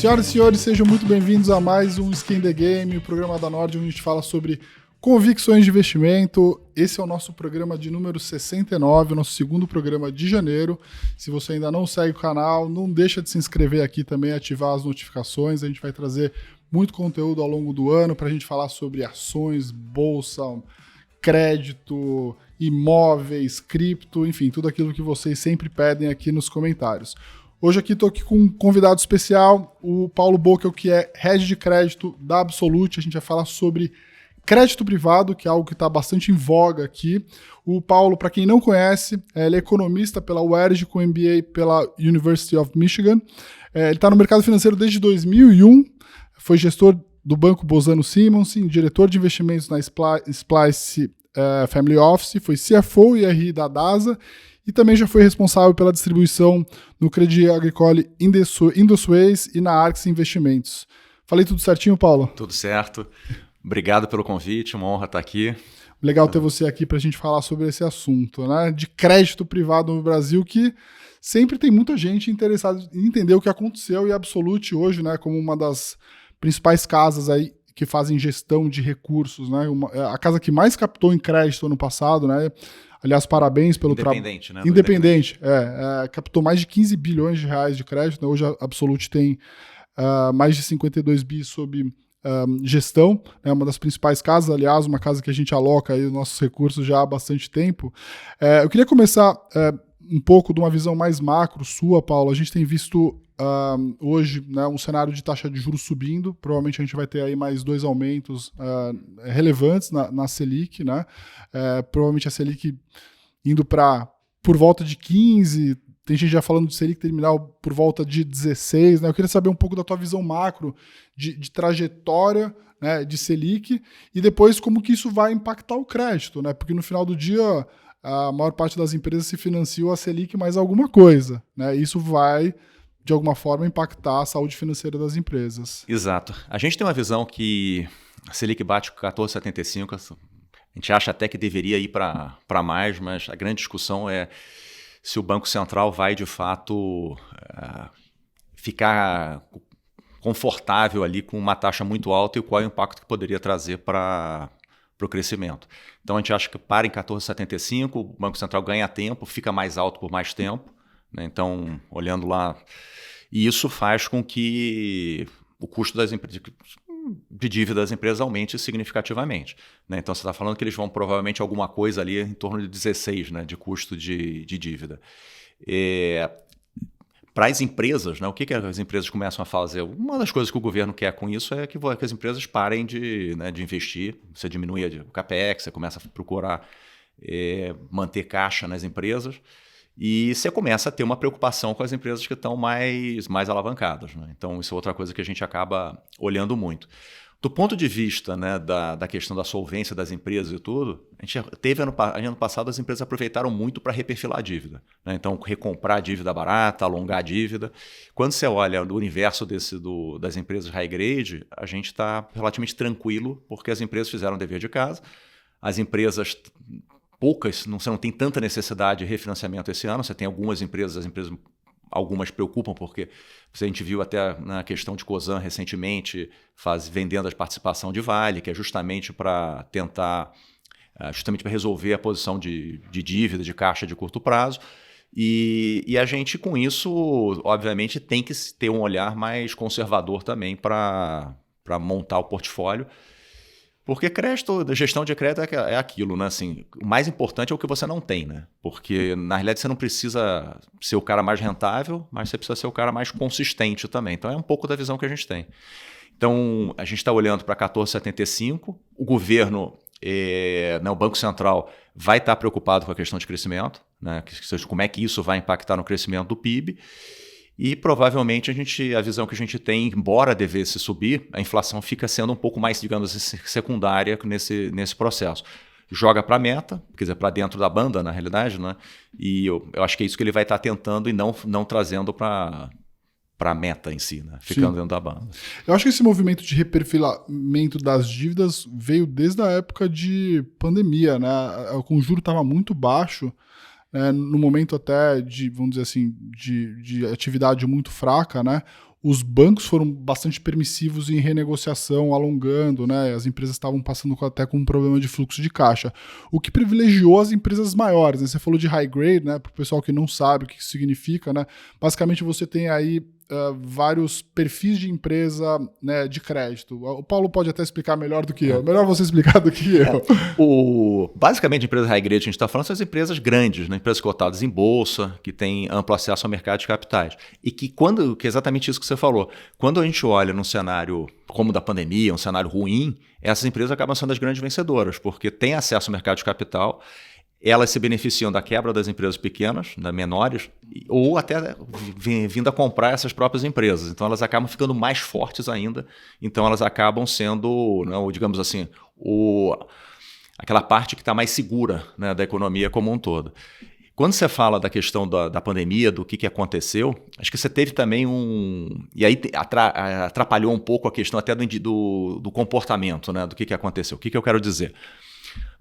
Senhoras e senhores, sejam muito bem-vindos a mais um Skin the Game, o programa da Nord, onde a gente fala sobre convicções de investimento. Esse é o nosso programa de número 69, o nosso segundo programa de janeiro. Se você ainda não segue o canal, não deixa de se inscrever aqui também, ativar as notificações. A gente vai trazer muito conteúdo ao longo do ano para a gente falar sobre ações, bolsa, crédito, imóveis, cripto, enfim, tudo aquilo que vocês sempre pedem aqui nos comentários. Hoje aqui estou aqui com um convidado especial, o Paulo Bockel, que é Head de Crédito da Absolute. A gente vai falar sobre crédito privado, que é algo que está bastante em voga aqui. O Paulo, para quem não conhece, ele é economista pela UERJ, com MBA pela University of Michigan. Ele está no mercado financeiro desde 2001, foi gestor do Banco Bozano Simonsen, diretor de investimentos na Splice Family Office, foi CFO e RI da DASA, e também já foi responsável pela distribuição no Crédit Agricole Indosuez e na Arx Investimentos. Falei tudo certinho, Paulo? Tudo certo. Obrigado pelo convite, uma honra estar aqui. Legal ter você aqui para a gente falar sobre esse assunto, né? De crédito privado no Brasil, que sempre tem muita gente interessada em entender o que aconteceu, e a Absolute hoje, né, como uma das principais casas aí que fazem gestão de recursos, né? A casa que mais captou em crédito ano passado, né? Aliás, parabéns pelo trabalho. Independente, né? Independente, captou mais de 15 bilhões de reais de crédito, né? Hoje a Absolute tem mais de 52 bi sob gestão, é uma das principais casas, aliás, uma casa que a gente aloca aí os nossos recursos já há bastante tempo. Eu queria começar um pouco de uma visão mais macro sua, Paulo. A gente tem visto hoje, né, um cenário de taxa de juros subindo, provavelmente a gente vai ter aí mais 2 aumentos relevantes na Selic, né? Provavelmente a Selic indo por volta de 15%, tem gente já falando de Selic terminal por volta de 16%, né? Eu queria saber um pouco da tua visão macro de trajetória, né, de Selic, e depois como que isso vai impactar o crédito, né? Porque no final do dia a maior parte das empresas se financiam a Selic mais alguma coisa, né? Isso vai, de alguma forma, impactar a saúde financeira das empresas. Exato. A gente tem uma visão que a Selic bate com 14,75%. A gente acha até que deveria ir para mais, mas a grande discussão é se o Banco Central vai, de fato, ficar confortável ali com uma taxa muito alta e qual é o impacto que poderia trazer para o crescimento. Então, a gente acha que para em 14,75%, o Banco Central ganha tempo, fica mais alto por mais tempo, né? Então, olhando lá, e isso faz com que o custo de dívida das empresas aumente significativamente, né? Então, você está falando que eles vão provavelmente alguma coisa ali em torno de 16%, né, de custo de dívida. Para as empresas, né, o que as empresas começam a fazer? Uma das coisas que o governo quer com isso é que as empresas parem de investir. Você diminui o CAPEX, você começa a procurar manter caixa nas empresas, e você começa a ter uma preocupação com as empresas que estão mais alavancadas, né? Então, isso é outra coisa que a gente acaba olhando muito. Do ponto de vista, né, da questão da solvência das empresas e tudo, a gente teve ano passado, as empresas aproveitaram muito para reperfilar a dívida, né? Então, recomprar a dívida barata, alongar a dívida. Quando você olha no universo das empresas high grade, a gente está relativamente tranquilo, porque as empresas fizeram o dever de casa, as empresas poucas, você não tem tanta necessidade de refinanciamento esse ano, você tem algumas empresas, algumas preocupam porque a gente viu até na questão de Cosan recentemente vendendo a participação de Vale, que é justamente para tentar, justamente para resolver a posição de dívida, de caixa de curto prazo. E a gente, com isso, obviamente, tem que ter um olhar mais conservador também para montar o portfólio. Porque gestão de crédito é aquilo, né? Assim, o mais importante é o que você não tem, né? Porque, na realidade, você não precisa ser o cara mais rentável, mas você precisa ser o cara mais consistente também. Então, é um pouco da visão que a gente tem. Então, a gente está olhando para 14,75%. O governo, o Banco Central, vai estar preocupado com a questão de crescimento, né? Como é que isso vai impactar no crescimento do PIB. E provavelmente a visão que a gente tem, embora devesse subir, a inflação fica sendo um pouco mais, digamos assim, secundária nesse processo. Joga para a meta, quer dizer, para dentro da banda, na realidade, né? E eu acho que é isso que ele vai estar tentando e não trazendo para a meta em si, né? Ficando dentro da banda. Eu acho que esse movimento de reperfilamento das dívidas veio desde a época de pandemia, né? O juro estava muito baixo, no momento até de, vamos dizer assim, de atividade muito fraca, né? os bancos foram bastante permissivos em renegociação, alongando, né? As empresas estavam passando até com um problema de fluxo de caixa, o que privilegiou as empresas maiores, né? Você falou de high grade, né? Para o pessoal que não sabe o que isso significa, né? Basicamente você tem aí vários perfis de empresa, né, de crédito. O Paulo pode até explicar melhor do que eu. Melhor você explicar do que eu. Basicamente, empresas high grade, a gente está falando, são as empresas grandes, né, empresas cotadas em bolsa, que têm amplo acesso ao mercado de capitais. E que é exatamente isso que você falou, quando a gente olha num cenário como o da pandemia, um cenário ruim, essas empresas acabam sendo as grandes vencedoras, porque têm acesso ao mercado de capital. Elas se beneficiam da quebra das empresas pequenas, menores, ou até vindo a comprar essas próprias empresas. Então, elas acabam ficando mais fortes ainda. Então, elas acabam sendo, né, digamos assim, aquela parte que está mais segura, né, da economia como um todo. Quando você fala da questão da pandemia, do que aconteceu, acho que você teve também e aí atrapalhou um pouco a questão até do comportamento, né, do que aconteceu. O que eu quero dizer?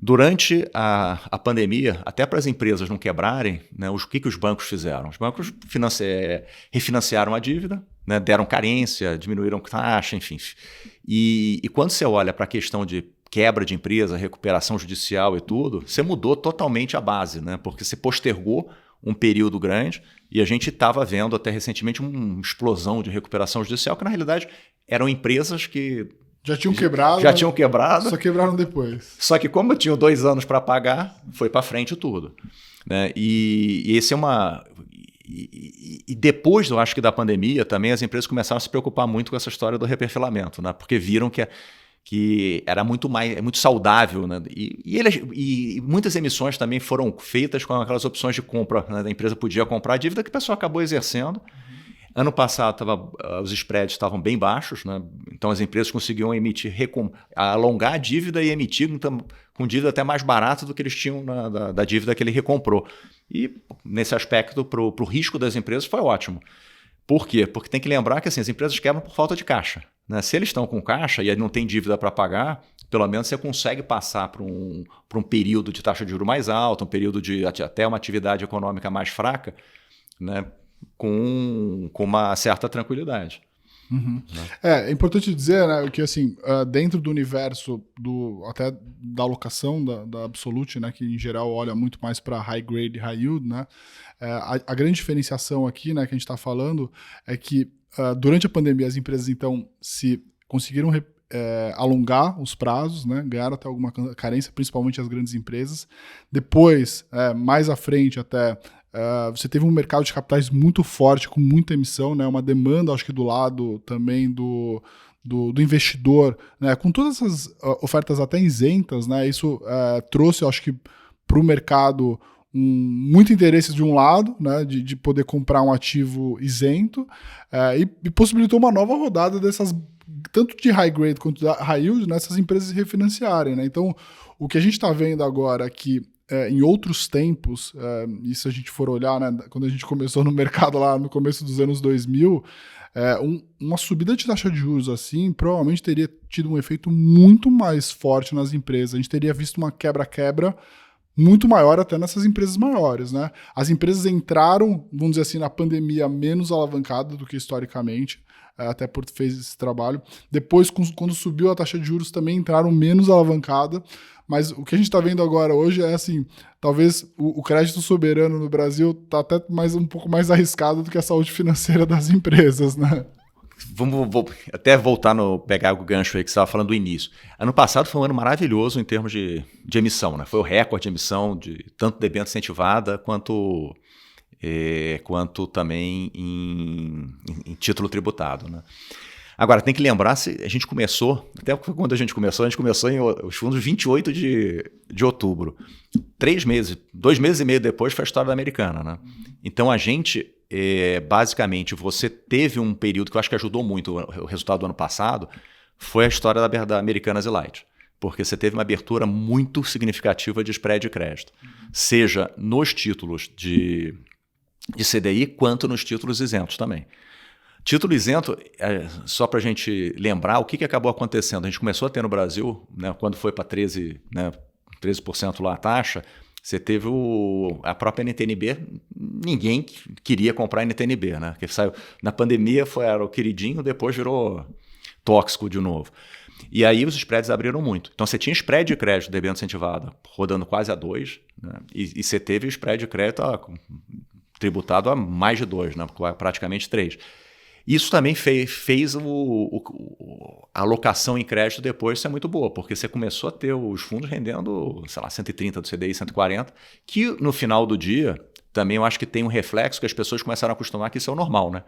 Durante a pandemia, até para as empresas não quebrarem, né, o que os bancos fizeram? Os bancos refinanciaram a dívida, né, deram carência, diminuíram taxa, enfim. E quando você olha para a questão de quebra de empresa, recuperação judicial e tudo, você mudou totalmente a base, né, porque você postergou um período grande e a gente estava vendo até recentemente uma explosão de recuperação judicial, que na realidade eram empresas que já tinham quebrado. Só quebraram depois. Só que como tinham 2 anos para pagar, foi para frente tudo. Né? E esse é uma... E depois, eu acho que da pandemia, também as empresas começaram a se preocupar muito com essa história do reperfilamento, né? Porque viram que era muito saudável. Né? E muitas emissões também foram feitas com aquelas opções de compra. Né? A empresa podia comprar a dívida que o pessoal acabou exercendo. Ano passado os spreads estavam bem baixos, né? Então as empresas conseguiam alongar a dívida e emitir com dívida até mais barata do que eles tinham da dívida que ele recomprou. E nesse aspecto, para o risco das empresas foi ótimo. Por quê? Porque tem que lembrar que assim, as empresas quebram por falta de caixa. Né? Se eles estão com caixa e não tem dívida para pagar, pelo menos você consegue passar para um período de taxa de juros mais alta, um período de até uma atividade econômica mais fraca, né? Com uma certa tranquilidade. Uhum. É importante dizer, né, que assim, dentro do universo até da alocação da Absolute, né, que em geral olha muito mais para high grade e high yield, né, a grande diferenciação aqui, né, que a gente está falando é que durante a pandemia as empresas então se conseguiram alongar os prazos, né, ganharam até alguma carência, principalmente as grandes empresas. Depois, mais à frente até, você teve um mercado de capitais muito forte, com muita emissão, né, uma demanda, acho que do lado também do investidor, né, com todas essas ofertas até isentas, né, isso trouxe, acho que, para o mercado muito interesse de um lado, né, de poder comprar um ativo isento, e possibilitou uma nova rodada dessas, tanto de high grade quanto de high yield, né, essas empresas se refinanciarem. Né? Então, o que a gente está vendo agora aqui, em outros tempos, e se a gente for olhar, né, quando a gente começou no mercado lá no começo dos anos 2000, uma subida de taxa de juros assim provavelmente teria tido um efeito muito mais forte nas empresas. A gente teria visto uma quebra-quebra muito maior até nessas empresas maiores. Né? As empresas entraram, vamos dizer assim, na pandemia menos alavancadas do que historicamente, até porque fez esse trabalho. Depois, quando subiu a taxa de juros, também entraram menos alavancada. Mas o que a gente está vendo agora hoje é assim, talvez o crédito soberano no Brasil está até um pouco mais arriscado do que a saúde financeira das empresas, né? Vamos até voltar pegar o gancho aí que você estava falando do início. Ano passado foi um ano maravilhoso em termos de emissão, né? Foi o recorde de emissão de tanto debênture incentivada quanto também em título tributado, né? Agora, tem que lembrar, a gente começou, até quando a gente começou em os fundos 28 de outubro. 2 meses e meio depois foi a história da Americana, né? Então a gente, basicamente, você teve um período que eu acho que ajudou muito o resultado do ano passado, foi a história da Americanas e Light. Porque você teve uma abertura muito significativa de spread de crédito. Seja nos títulos de CDI, quanto nos títulos isentos também. Título isento, só para a gente lembrar o que acabou acontecendo. A gente começou a ter no Brasil, né, quando foi para 13%, né, 13% lá a taxa, Você teve a própria NTNB, ninguém queria comprar NTNB, né? Porque saiu, na pandemia era o queridinho, depois virou tóxico de novo. E aí os spreads abriram muito. Então você tinha spread de crédito de debênture incentivada rodando quase a 2, né? E você teve o spread de crédito tributado a mais de 2, né? Praticamente 3. Isso também fez a alocação em crédito depois ser muito boa, porque você começou a ter os fundos rendendo, sei lá, 130 do CDI, 140, que no final do dia também eu acho que tem um reflexo que as pessoas começaram a acostumar que isso é o normal, né?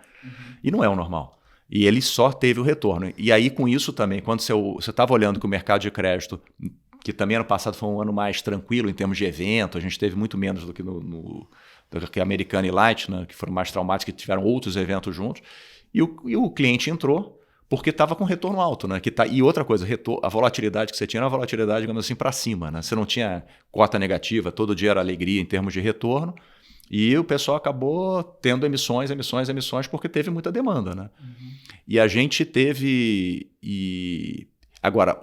E não é o normal. E ele só teve o retorno. E aí com isso também, quando você estava olhando que o mercado de crédito, que também ano passado foi um ano mais tranquilo em termos de evento, a gente teve muito menos do que do que Americana e Light, né? Que foram mais traumáticos, que tiveram outros eventos juntos. E o cliente entrou porque estava com retorno alto, né? E outra coisa, a volatilidade que você tinha era uma volatilidade, digamos assim, para cima, né? Você não tinha cota negativa, todo dia era alegria em termos de retorno. E o pessoal acabou tendo emissões, porque teve muita demanda, né? E a gente teve... Agora,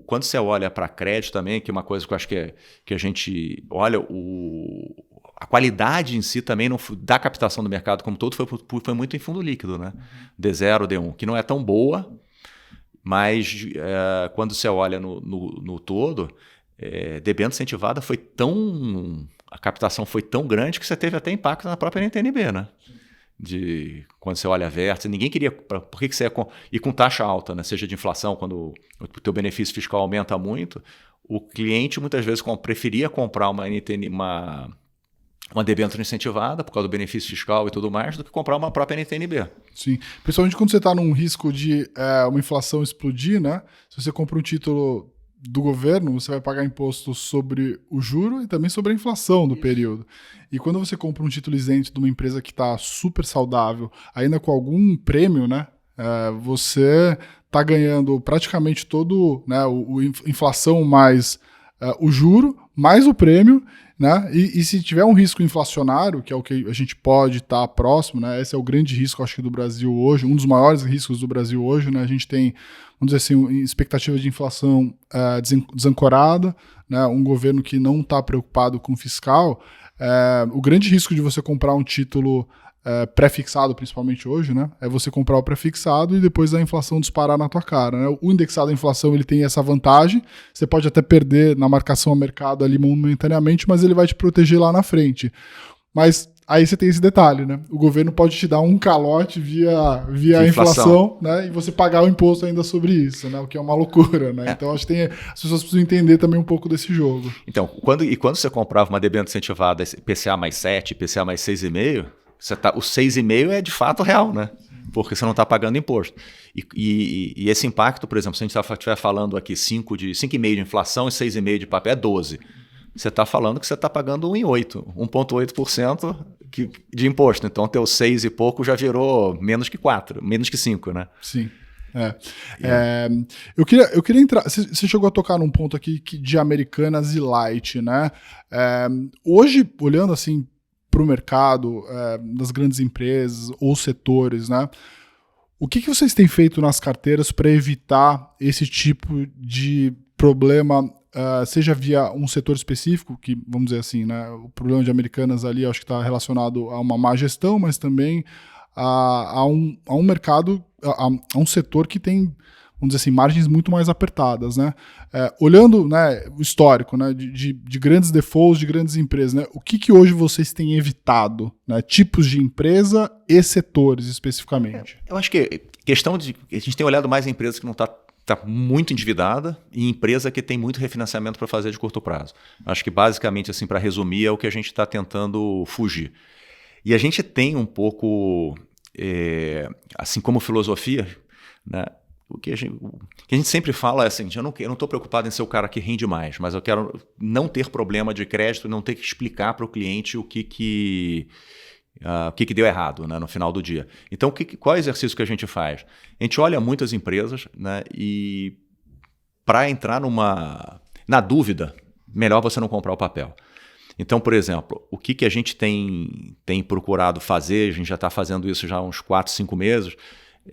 quando você olha para crédito também, que é uma coisa que eu acho que a gente olha, a qualidade em si também da captação do mercado como todo foi muito em fundo líquido, né? D0, D1, que não é tão boa, mas quando você olha no todo, debênture incentivada a captação foi tão grande que você teve até impacto na própria NTNB, né? Quando você olha a vértice, ninguém queria... Por que você e com taxa alta, né? Seja de inflação, quando o teu benefício fiscal aumenta muito, o cliente muitas vezes preferia comprar uma debênture incentivada por causa do benefício fiscal e tudo mais, do que comprar uma própria NTNB. Sim, principalmente quando você está num risco de uma inflação explodir, né? Se você compra um título do governo, você vai pagar imposto sobre o juro e também sobre a inflação do período. E quando você compra um título isento de uma empresa que está super saudável, ainda com algum prêmio, né? Você está ganhando praticamente todo, né, inflação mais o juro, mais o prêmio, né? E se tiver um risco inflacionário, que é o que a gente pode estar próximo, né? Esse é o grande risco, acho que, do Brasil hoje, um dos maiores riscos do Brasil hoje, né? A gente tem, vamos dizer assim, expectativa de inflação desancorada, né? Um governo que não está preocupado com o fiscal. O grande risco de você comprar um título pré-fixado, principalmente hoje, né? É você comprar o pré-fixado e depois a inflação disparar na tua cara, né? O indexado à inflação, ele tem essa vantagem, você pode até perder na marcação ao mercado ali momentaneamente, mas ele vai te proteger lá na frente. Mas aí você tem esse detalhe, né? O governo pode te dar um calote via a inflação, né? E você pagar o imposto ainda sobre isso, né? O que é uma loucura, né? Então acho que as pessoas precisam entender também um pouco desse jogo. Então, quando você comprava uma debênture incentivada PCA mais 7, PCA mais 6,5, o 6,5 é de fato real, né? Porque você não está pagando imposto. E esse impacto, por exemplo, se a gente estiver falando aqui 5,5 de inflação e 6,5 de papel, é 12. Você está falando que você está pagando 1,8% de imposto. Então, teu 6 e pouco já virou menos que 4, menos que 5, né? Sim. Eu queria entrar... Você chegou a tocar num ponto aqui de Americanas e Light, né? Hoje, olhando assim para o mercado das grandes empresas ou setores, né? O que vocês têm feito nas carteiras para evitar esse tipo de problema, seja via um setor específico, que vamos dizer assim, né? O problema de Americanas ali acho que está relacionado a uma má gestão, mas também a um mercado, a um setor que tem, vamos dizer assim, margens muito mais apertadas, né? Olhando, né, o histórico, né, de grandes defaults de grandes empresas, né? O que hoje vocês têm evitado, né? Tipos de empresa e setores especificamente? Eu acho que a gente tem olhado mais em empresas que não está muito endividada e empresa que tem muito refinanciamento para fazer de curto prazo. Acho que basicamente, assim, para resumir, é o que a gente está tentando fugir. E a gente tem um pouco, assim como filosofia, né? O que a gente sempre fala é assim, eu não estou preocupado em ser o cara que rende mais, mas eu quero não ter problema de crédito, não ter que explicar para o cliente o que deu errado, né, no final do dia. Então, qual é o exercício que a gente faz? A gente olha muitas empresas, né, e para entrar na dúvida, melhor você não comprar o papel. Então, por exemplo, o que a gente tem procurado fazer, a gente já está fazendo isso já há uns 4, 5 meses,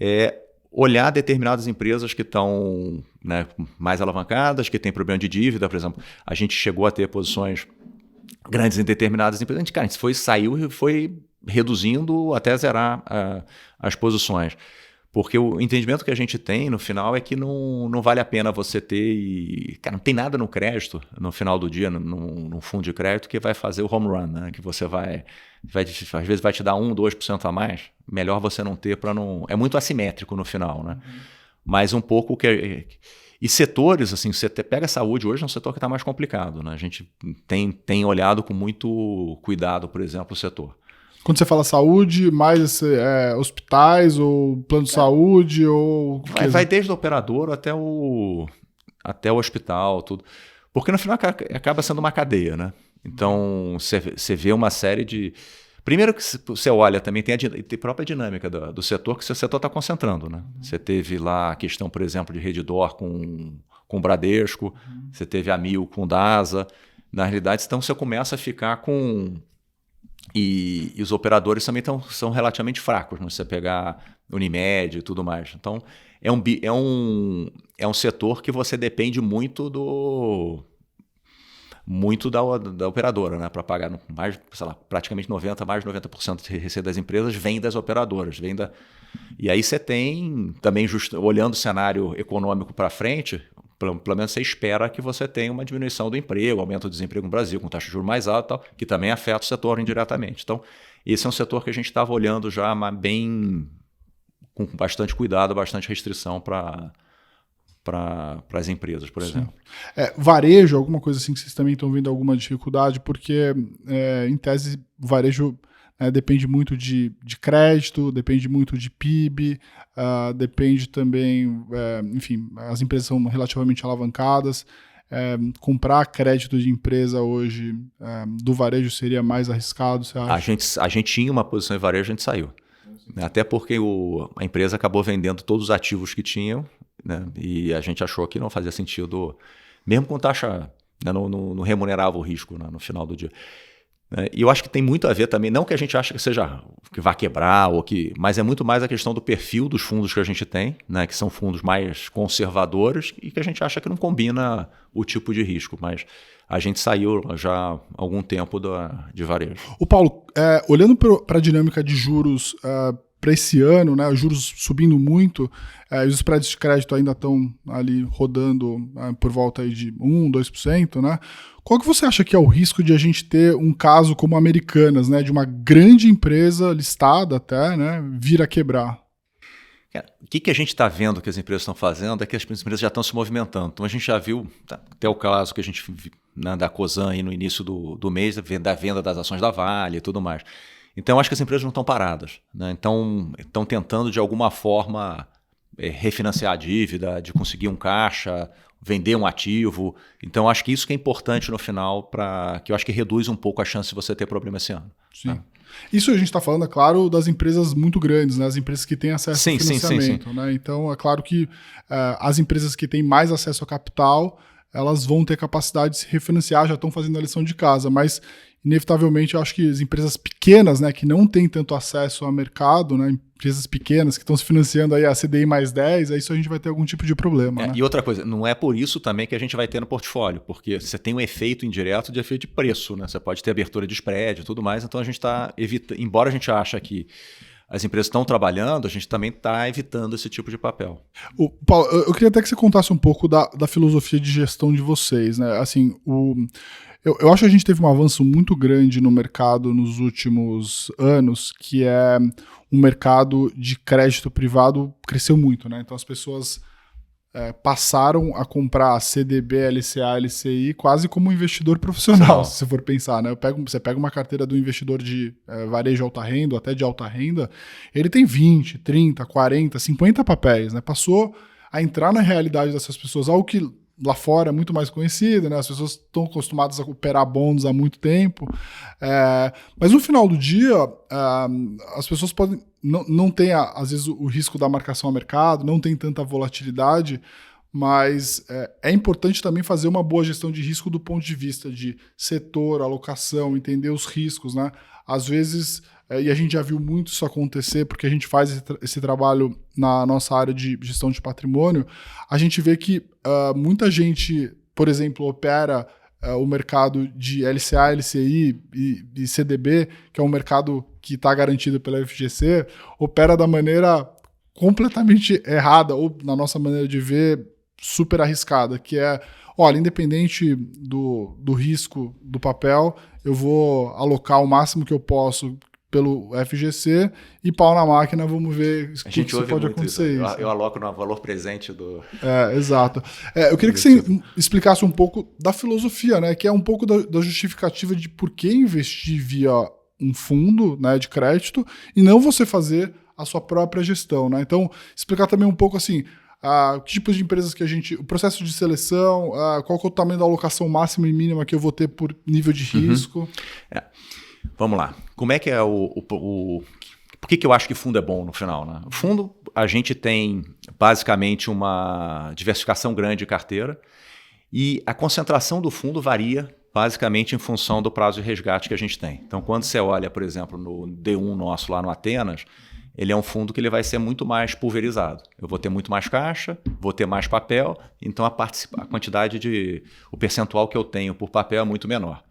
é olhar determinadas empresas que estão, né, mais alavancadas, que têm problema de dívida, por exemplo. A gente chegou a ter posições grandes em determinadas empresas. A gente, cara, a gente saiu e foi reduzindo até zerar as posições. Porque o entendimento que a gente tem no final é que não vale a pena você ter... Cara, não tem nada no crédito, no final do dia, no fundo de crédito, que vai fazer o home run, né? Que você vai às vezes vai te dar 1%, 2% a mais. Melhor você não ter para não... É muito assimétrico no final, né? Mas um pouco que... E setores, assim, você pega a saúde hoje, é um setor que está mais complicado, né? A gente tem olhado com muito cuidado, por exemplo, o setor. Quando você fala saúde, mais hospitais ou plano de saúde? Ou vai desde o operador até o hospital, tudo. Porque no final acaba sendo uma cadeia, né? Então, você vê uma série de... Primeiro que você olha também, tem a própria dinâmica do setor, que o setor está concentrando, né? Você teve lá a questão, por exemplo, de Redditor com o Bradesco, você teve a Mil com o DASA. Na realidade, então você começa a ficar com... E os operadores também são relativamente fracos, né? Você pegar Unimed e tudo mais. Então, é um setor que você depende muito da operadora, né? Para pagar mais, sei lá, praticamente mais de 90% de receita das empresas vem das operadoras. E aí você tem também, olhando o cenário econômico para frente, pelo menos você espera que você tenha uma diminuição do emprego, aumento do desemprego no Brasil, com taxa de juros mais alta, tal, que também afeta o setor indiretamente. Então, esse é um setor que a gente estava olhando já com bastante cuidado, bastante restrição para as empresas, por exemplo. Varejo, alguma coisa assim que vocês também estão vendo alguma dificuldade, porque, em tese, o varejo depende muito de crédito, depende muito de PIB, depende também, enfim, as empresas são relativamente alavancadas. Comprar crédito de empresa hoje do varejo seria mais arriscado, você acha? A gente tinha uma posição em varejo, a gente saiu. Até porque a empresa acabou vendendo todos os ativos que tinham, né? E a gente achou que não fazia sentido, mesmo com taxa, né, não remunerava o risco, né, no final do dia. E eu acho que tem muito a ver também, não que a gente ache que vai quebrar, mas é muito mais a questão do perfil dos fundos que a gente tem, né, que são fundos mais conservadores e que a gente acha que não combina o tipo de risco, mas a gente saiu já há algum tempo de varejo. O Paulo, olhando para a dinâmica de juros para esse ano, né, os juros subindo muito, e os spreads de crédito ainda estão ali rodando por volta aí de 1%, 2%, né? Qual que você acha que é o risco de a gente ter um caso como Americanas, né, de uma grande empresa listada até, né, vir a quebrar? O que a gente está vendo que as empresas estão fazendo é que as empresas já estão se movimentando. Então a gente já viu, até o caso que a gente viu, né, da Cosan aí no início do mês, da venda das ações da Vale e tudo mais. Então eu acho que as empresas não estão paradas, né? Então estão tentando de alguma forma refinanciar a dívida, de conseguir um caixa, vender um ativo. Então acho que isso que é importante no final, que eu acho que reduz um pouco a chance de você ter problema esse ano. Sim. Né? Isso a gente está falando, é claro, das empresas muito grandes, né? As empresas que têm acesso ao financiamento. Sim. Né? Então, é claro que as empresas que têm mais acesso ao capital, elas vão ter capacidade de se refinanciar, já estão fazendo a lição de casa, mas inevitavelmente eu acho que as empresas pequenas, né, que não têm tanto acesso ao mercado, né, empresas pequenas que estão se financiando aí a CDI mais 10, aí isso a gente vai ter algum tipo de problema. Né? E outra coisa, não é por isso também que a gente vai ter no portfólio, porque você tem um efeito indireto de efeito de preço, né? Você pode ter abertura de spread e tudo mais, então a gente está evitando, embora a gente ache que as empresas estão trabalhando, a gente também está evitando esse tipo de papel. Paulo, eu queria até que você contasse um pouco da filosofia de gestão de vocês, né? Assim, eu acho que a gente teve um avanço muito grande no mercado nos últimos anos, que é um mercado de crédito privado cresceu muito, né? Então as pessoas passaram a comprar CDB, LCA, LCI quase como um investidor profissional, se você for pensar, né? Você pega uma carteira do investidor de varejo alta renda, até de alta renda, ele tem 20, 30, 40, 50 papéis, né? Passou a entrar na realidade dessas pessoas, algo que lá fora é muito mais conhecido, né? As pessoas estão acostumadas a operar bônus há muito tempo, mas no final do dia as pessoas podem não tem às vezes o risco da marcação a mercado, não tem tanta volatilidade, mas é importante também fazer uma boa gestão de risco do ponto de vista de setor, alocação, entender os riscos, né? Às vezes, e a gente já viu muito isso acontecer, porque a gente faz esse trabalho na nossa área de gestão de patrimônio, a gente vê que muita gente, por exemplo, opera o mercado de LCA, LCI e CDB, que é um mercado que está garantido pela FGC, opera da maneira completamente errada, ou na nossa maneira de ver, super arriscada, que é, olha, independente do risco do papel, eu vou alocar o máximo que eu posso pelo FGC e pau na máquina, vamos ver a gente se pode acontecer isso. Eu aloco no valor presente do... Exato. Eu queria que você explicasse um pouco da filosofia, né, que é um pouco da justificativa de por que investir via um fundo, né, de crédito e não você fazer a sua própria gestão, né? Então, explicar também um pouco assim, que tipos de empresas que o processo de seleção, qual que é o tamanho da alocação máxima e mínima que eu vou ter por nível de risco. Vamos lá. Como é que é por que eu acho que fundo é bom no final, né? O fundo, a gente tem basicamente uma diversificação grande de carteira e a concentração do fundo varia basicamente em função do prazo de resgate que a gente tem. Então, quando você olha, por exemplo, no D1 nosso lá no Atenas, ele é um fundo que ele vai ser muito mais pulverizado. Eu vou ter muito mais caixa, vou ter mais papel, então a quantidade o percentual que eu tenho por papel é muito menor.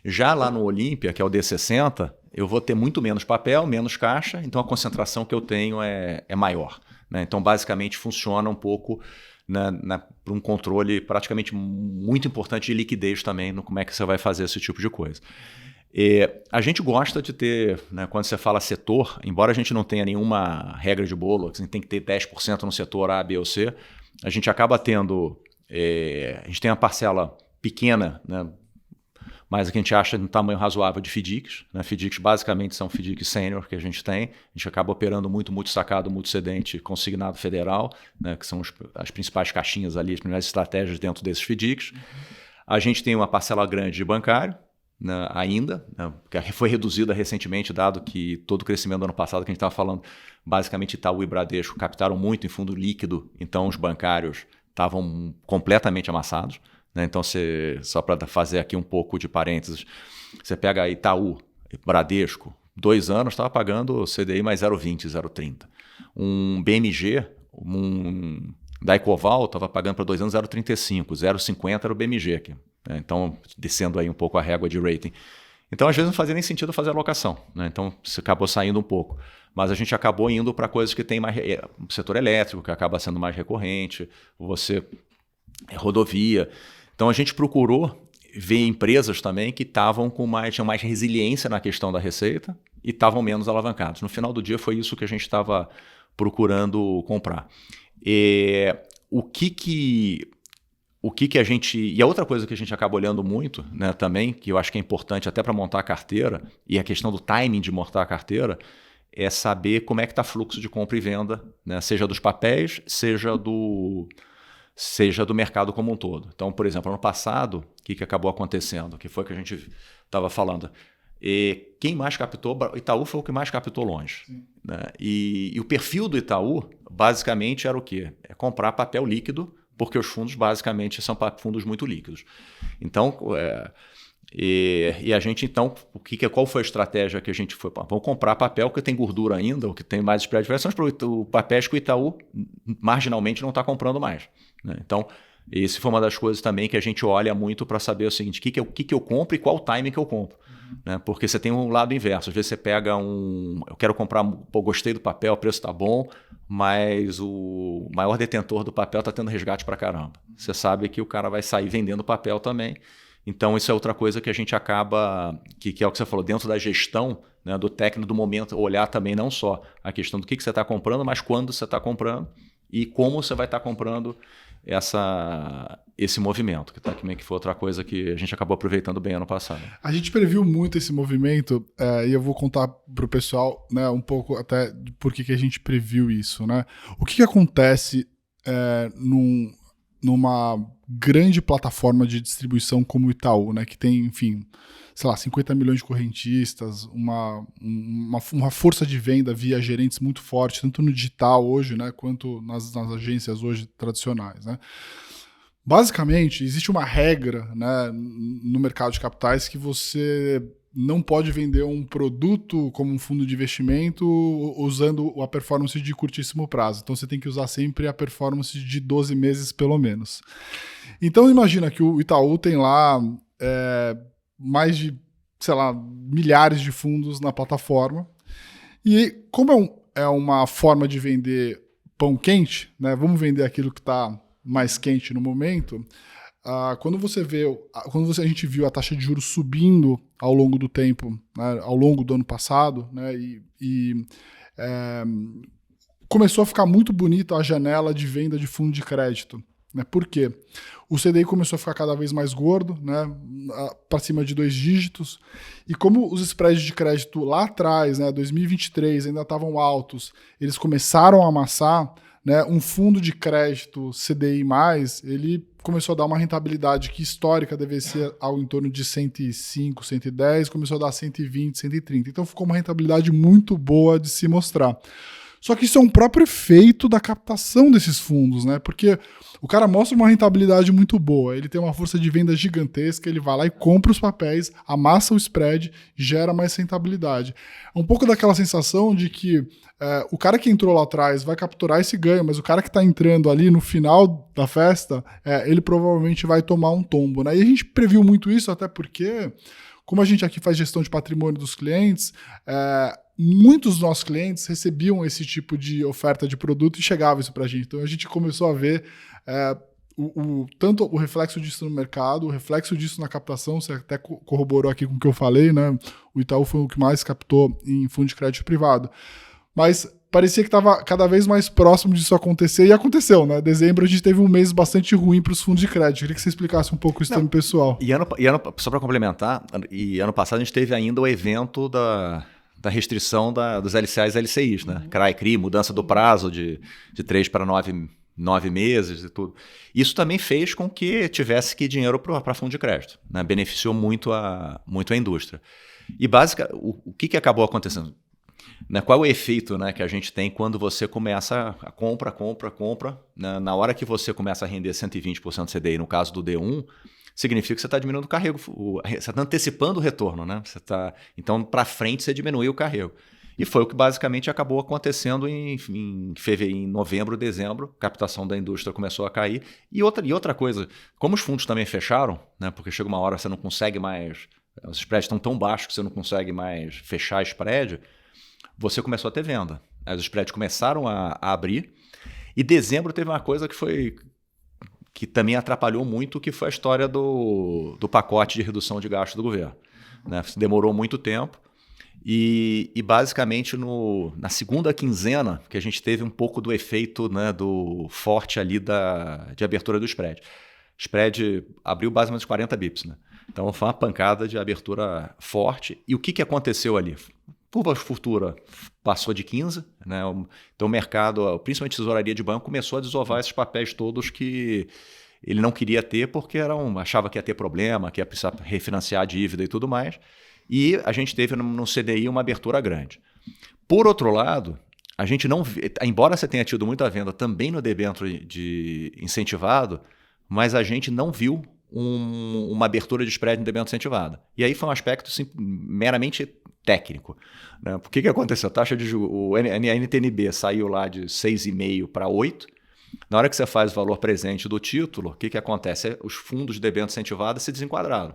Já lá no Olímpia, que é o D60, eu vou ter muito menos papel, menos caixa, então a concentração que eu tenho é maior, né? Então, basicamente, funciona um pouco para um controle praticamente muito importante de liquidez também, no como é que você vai fazer esse tipo de coisa. A gente gosta de ter, né, quando você fala setor, embora a gente não tenha nenhuma regra de bolo, assim, tem que ter 10% no setor A, B ou C, a gente acaba tendo, a gente tem uma parcela pequena, né, mas que a gente acha de um tamanho razoável de FDICs. Né? FDICs basicamente são FDICs sênior que a gente tem. A gente acaba operando muito sacado, muito cedente consignado federal, né? Que são as principais caixinhas ali, as primeiras estratégias dentro desses FDICs. A gente tem uma parcela grande de bancário, né, ainda, né, que foi reduzida recentemente, dado que todo o crescimento do ano passado que a gente estava falando, basicamente Itaú e Bradesco captaram muito em fundo líquido, então os bancários estavam completamente amassados. Né? Então, só para fazer aqui um pouco de parênteses, você pega Itaú, Bradesco, 2 anos estava pagando CDI mais 0,20, 0,30. Um BMG, da Ecoval, estava pagando para 2 anos 0,35, 0,50 era o BMG aqui. Né? Então, descendo aí um pouco a régua de rating. Então, às vezes, não fazia nem sentido fazer alocação. Né? Então, você acabou saindo um pouco. Mas a gente acabou indo para coisas que tem mais... O setor elétrico, que acaba sendo mais recorrente, rodovia. Então, a gente procurou ver empresas também que tinham mais resiliência na questão da receita e estavam menos alavancados. No final do dia, foi isso que a gente estava procurando comprar. O que a gente... E a outra coisa que a gente acaba olhando muito, né, também, que eu acho que é importante até para montar a carteira, e a questão do timing de montar a carteira, é saber como é que está fluxo de compra e venda, né, seja dos papéis, seja do mercado como um todo. Então, por exemplo, ano passado, o que acabou acontecendo? Que foi que a gente estava falando. Quem mais captou, o Itaú foi o que mais captou longe. Né? E o perfil do Itaú, basicamente, era o quê? É comprar papel líquido, porque os fundos, basicamente, são fundos muito líquidos. Então, a gente, então, qual foi a estratégia que a gente foi? Vamos comprar papel que tem gordura ainda, ou que tem mais spread de variações, para o papéis que o Itaú marginalmente não está comprando mais. Né? Então, isso foi uma das coisas também que a gente olha muito para saber o seguinte, o que eu compro e qual o timing que eu compro. Né? Porque você tem um lado inverso. Às vezes você pega eu quero comprar, gostei do papel, o preço está bom, mas o maior detentor do papel está tendo resgate para caramba. Você sabe que o cara vai sair vendendo papel também. Então, isso é outra coisa que a gente acaba, que é o que você falou, dentro da gestão, né, do técnico do momento, olhar também não só a questão do que você está comprando, mas quando você está comprando e como você vai estar comprando esse movimento, que também que foi outra coisa que a gente acabou aproveitando bem ano passado. A gente previu muito esse movimento e eu vou contar para o pessoal, né, um pouco até por que a gente previu isso. Né? O que acontece numa grande plataforma de distribuição como o Itaú, né, que tem, enfim, sei lá, 50 milhões de correntistas, uma força de venda via gerentes muito forte, tanto no digital hoje, né, quanto nas agências hoje tradicionais. Né? Basicamente, existe uma regra, né, no mercado de capitais que você não pode vender um produto como um fundo de investimento usando a performance de curtíssimo prazo. Então, você tem que usar sempre a performance de 12 meses, pelo menos. Então, imagina que o Itaú tem lá mais de, sei lá, milhares de fundos na plataforma. E como é uma forma de vender pão quente, né? Vamos vender aquilo que está mais quente no momento. Quando a gente viu a taxa de juros subindo ao longo do tempo, né, ao longo do ano passado, né, começou a ficar muito bonita a janela de venda de fundo de crédito. Né? Por quê? O CDI começou a ficar cada vez mais gordo, né, para cima de 2 dígitos, e como os spreads de crédito lá atrás, né, 2023, ainda estavam altos, eles começaram a amassar, né, um fundo de crédito CDI+, ele começou a dar uma rentabilidade que histórica deveria ser ao em torno de 105, 110, começou a dar 120, 130. Então ficou uma rentabilidade muito boa de se mostrar. Só que isso é um próprio efeito da captação desses fundos, né? Porque o cara mostra uma rentabilidade muito boa, ele tem uma força de venda gigantesca, ele vai lá e compra os papéis, amassa o spread, gera mais rentabilidade. É um pouco daquela sensação de que o cara que entrou lá atrás vai capturar esse ganho, mas o cara que está entrando ali no final da festa, ele provavelmente vai tomar um tombo, né? E a gente previu muito isso, até porque, como a gente aqui faz gestão de patrimônio dos clientes, muitos dos nossos clientes recebiam esse tipo de oferta de produto e chegava isso para a gente. Então a gente começou a ver tanto o reflexo disso no mercado, o reflexo disso na captação, você até corroborou aqui com o que eu falei, né? O Itaú foi o que mais captou em fundo de crédito privado. Mas parecia que estava cada vez mais próximo disso acontecer, e aconteceu, né? Dezembro a gente teve um mês bastante ruim para os fundos de crédito. Eu queria que você explicasse um pouco isso também, pessoal. E só para complementar, ano passado a gente teve ainda o evento da restrição dos LCAs e LCIs, né? CRA e CRI, mudança do prazo de 3 para 9 meses e tudo. Isso também fez com que tivesse que dinheiro para fundo de crédito, né? Beneficiou muito a indústria. E o que acabou acontecendo? Né, qual é o efeito, né, que a gente tem quando você começa a compra, né, na hora que você começa a render 120% CDI, no caso do D1, significa que você está diminuindo o carrego, você está antecipando o retorno, né? Então, para frente, você diminui o carrego. E foi o que basicamente acabou acontecendo em novembro, dezembro, a captação da indústria começou a cair. E outra coisa, como os fundos também fecharam, né, porque chega uma hora que você não consegue mais, os spreads estão tão baixos que você não consegue mais fechar spread, você começou a ter venda. Os spreads começaram a abrir. E dezembro teve uma coisa que também atrapalhou muito, que foi a história do pacote de redução de gastos do governo. Né? Demorou muito tempo. E basicamente na segunda quinzena que a gente teve um pouco do efeito, né, do forte ali de abertura do spread. O spread abriu basicamente 40 bips. Né? Então foi uma pancada de abertura forte. E o que aconteceu ali? Curva futura passou de 15, né? Então o mercado, principalmente a tesouraria de banco, começou a desovar esses papéis todos que ele não queria ter porque achava que ia ter problema, que ia precisar refinanciar a dívida e tudo mais. E a gente teve no CDI uma abertura grande. Por outro lado, a gente não, embora você tenha tido muita venda também no debênture de incentivado, mas a gente não viu uma abertura de spread no debênture incentivado. E aí foi um aspecto meramente técnico. Né? Por que aconteceu? A taxa de juros, a NTNB saiu lá de 6,5 para 8. Na hora que você faz o valor presente do título, o que acontece? Os fundos de debênture incentivada se desenquadraram.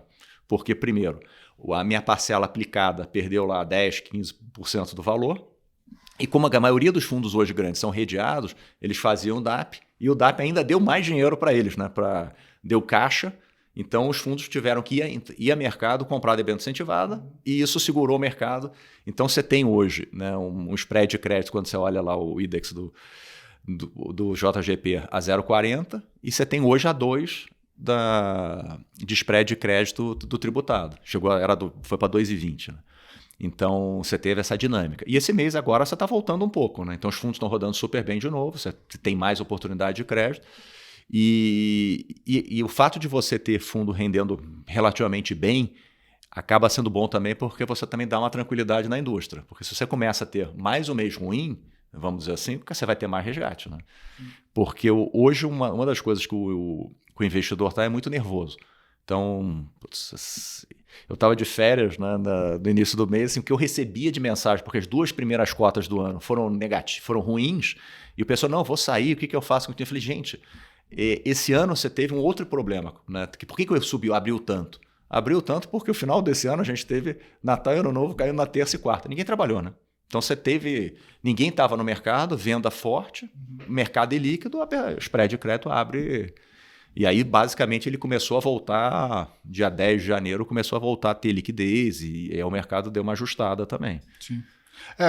Porque, primeiro, a minha parcela aplicada perdeu lá 10, 15% do valor. E como a maioria dos fundos hoje grandes são redeados, eles faziam DAP, e o DAP ainda deu mais dinheiro para eles, né? Deu caixa. Então, os fundos tiveram que ir a mercado comprar debênture incentivada, e isso segurou o mercado. Então, você tem hoje, né, um spread de crédito, quando você olha lá o index do JGP a 0,40, e você tem hoje a 2 de spread de crédito do tributado. Foi para 2,20. Né? Então, você teve essa dinâmica. E esse mês agora você está voltando um pouco. Né? Então, os fundos estão rodando super bem de novo, você tem mais oportunidade de crédito. E o fato de você ter fundo rendendo relativamente bem acaba sendo bom também porque você também dá uma tranquilidade na indústria. Porque se você começa a ter mais um mês ruim, vamos dizer assim, você vai ter mais resgate. Né? Porque hoje uma das coisas que o investidor está é muito nervoso. Então, eu estava de férias, né, no início do mês, assim, o que eu recebia de mensagem, porque as 2 primeiras cotas do ano foram ruins, e o pessoal, não, vou sair, o que eu faço? Eu falei, gente, esse ano você teve um outro problema. Né? Por que abriu tanto? Abriu tanto porque o final desse ano a gente teve Natal e Ano Novo caindo na terça e quarta. Ninguém trabalhou, né? Então ninguém estava no mercado, venda forte, mercado ilíquido, o spread de crédito abre. E aí, basicamente, ele começou a voltar, dia 10 de janeiro, começou a voltar a ter liquidez e aí o mercado deu uma ajustada também. Sim.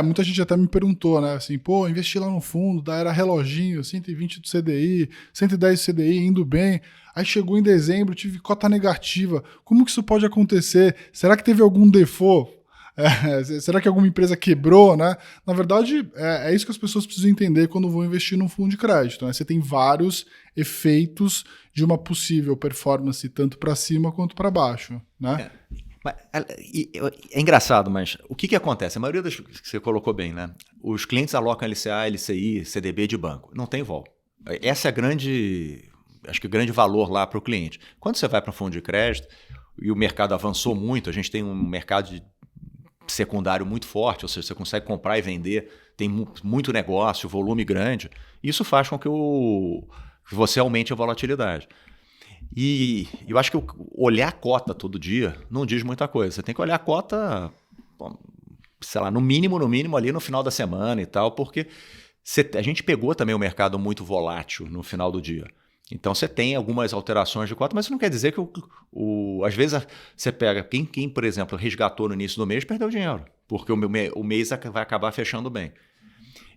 Muita gente até me perguntou, né? Assim, pô, investi lá no fundo, daí era reloginho, 120 do CDI, 110 do CDI, indo bem. Aí chegou em dezembro, tive cota negativa. Como que isso pode acontecer? Será que teve algum default? Será que alguma empresa quebrou, né? Na verdade, é isso que as pessoas precisam entender quando vão investir num fundo de crédito, né? Você tem vários efeitos de uma possível performance tanto para cima quanto para baixo, né? É engraçado, mas o que acontece? A maioria das que você colocou bem, né? Os clientes alocam LCA, LCI, CDB de banco. Não tem vol. Essa é acho que o grande valor lá para o cliente. Quando você vai para um fundo de crédito e o mercado avançou muito, a gente tem um mercado secundário muito forte, ou seja, você consegue comprar e vender, tem muito negócio, volume grande. Isso faz com que você aumente a volatilidade. E eu acho que olhar a cota todo dia não diz muita coisa. Você tem que olhar a cota, sei lá, no mínimo ali no final da semana e tal, porque a gente pegou também um mercado muito volátil no final do dia. Então você tem algumas alterações de cota, mas isso não quer dizer que às vezes você pega quem, por exemplo, resgatou no início do mês, perdeu dinheiro, porque o mês vai acabar fechando bem.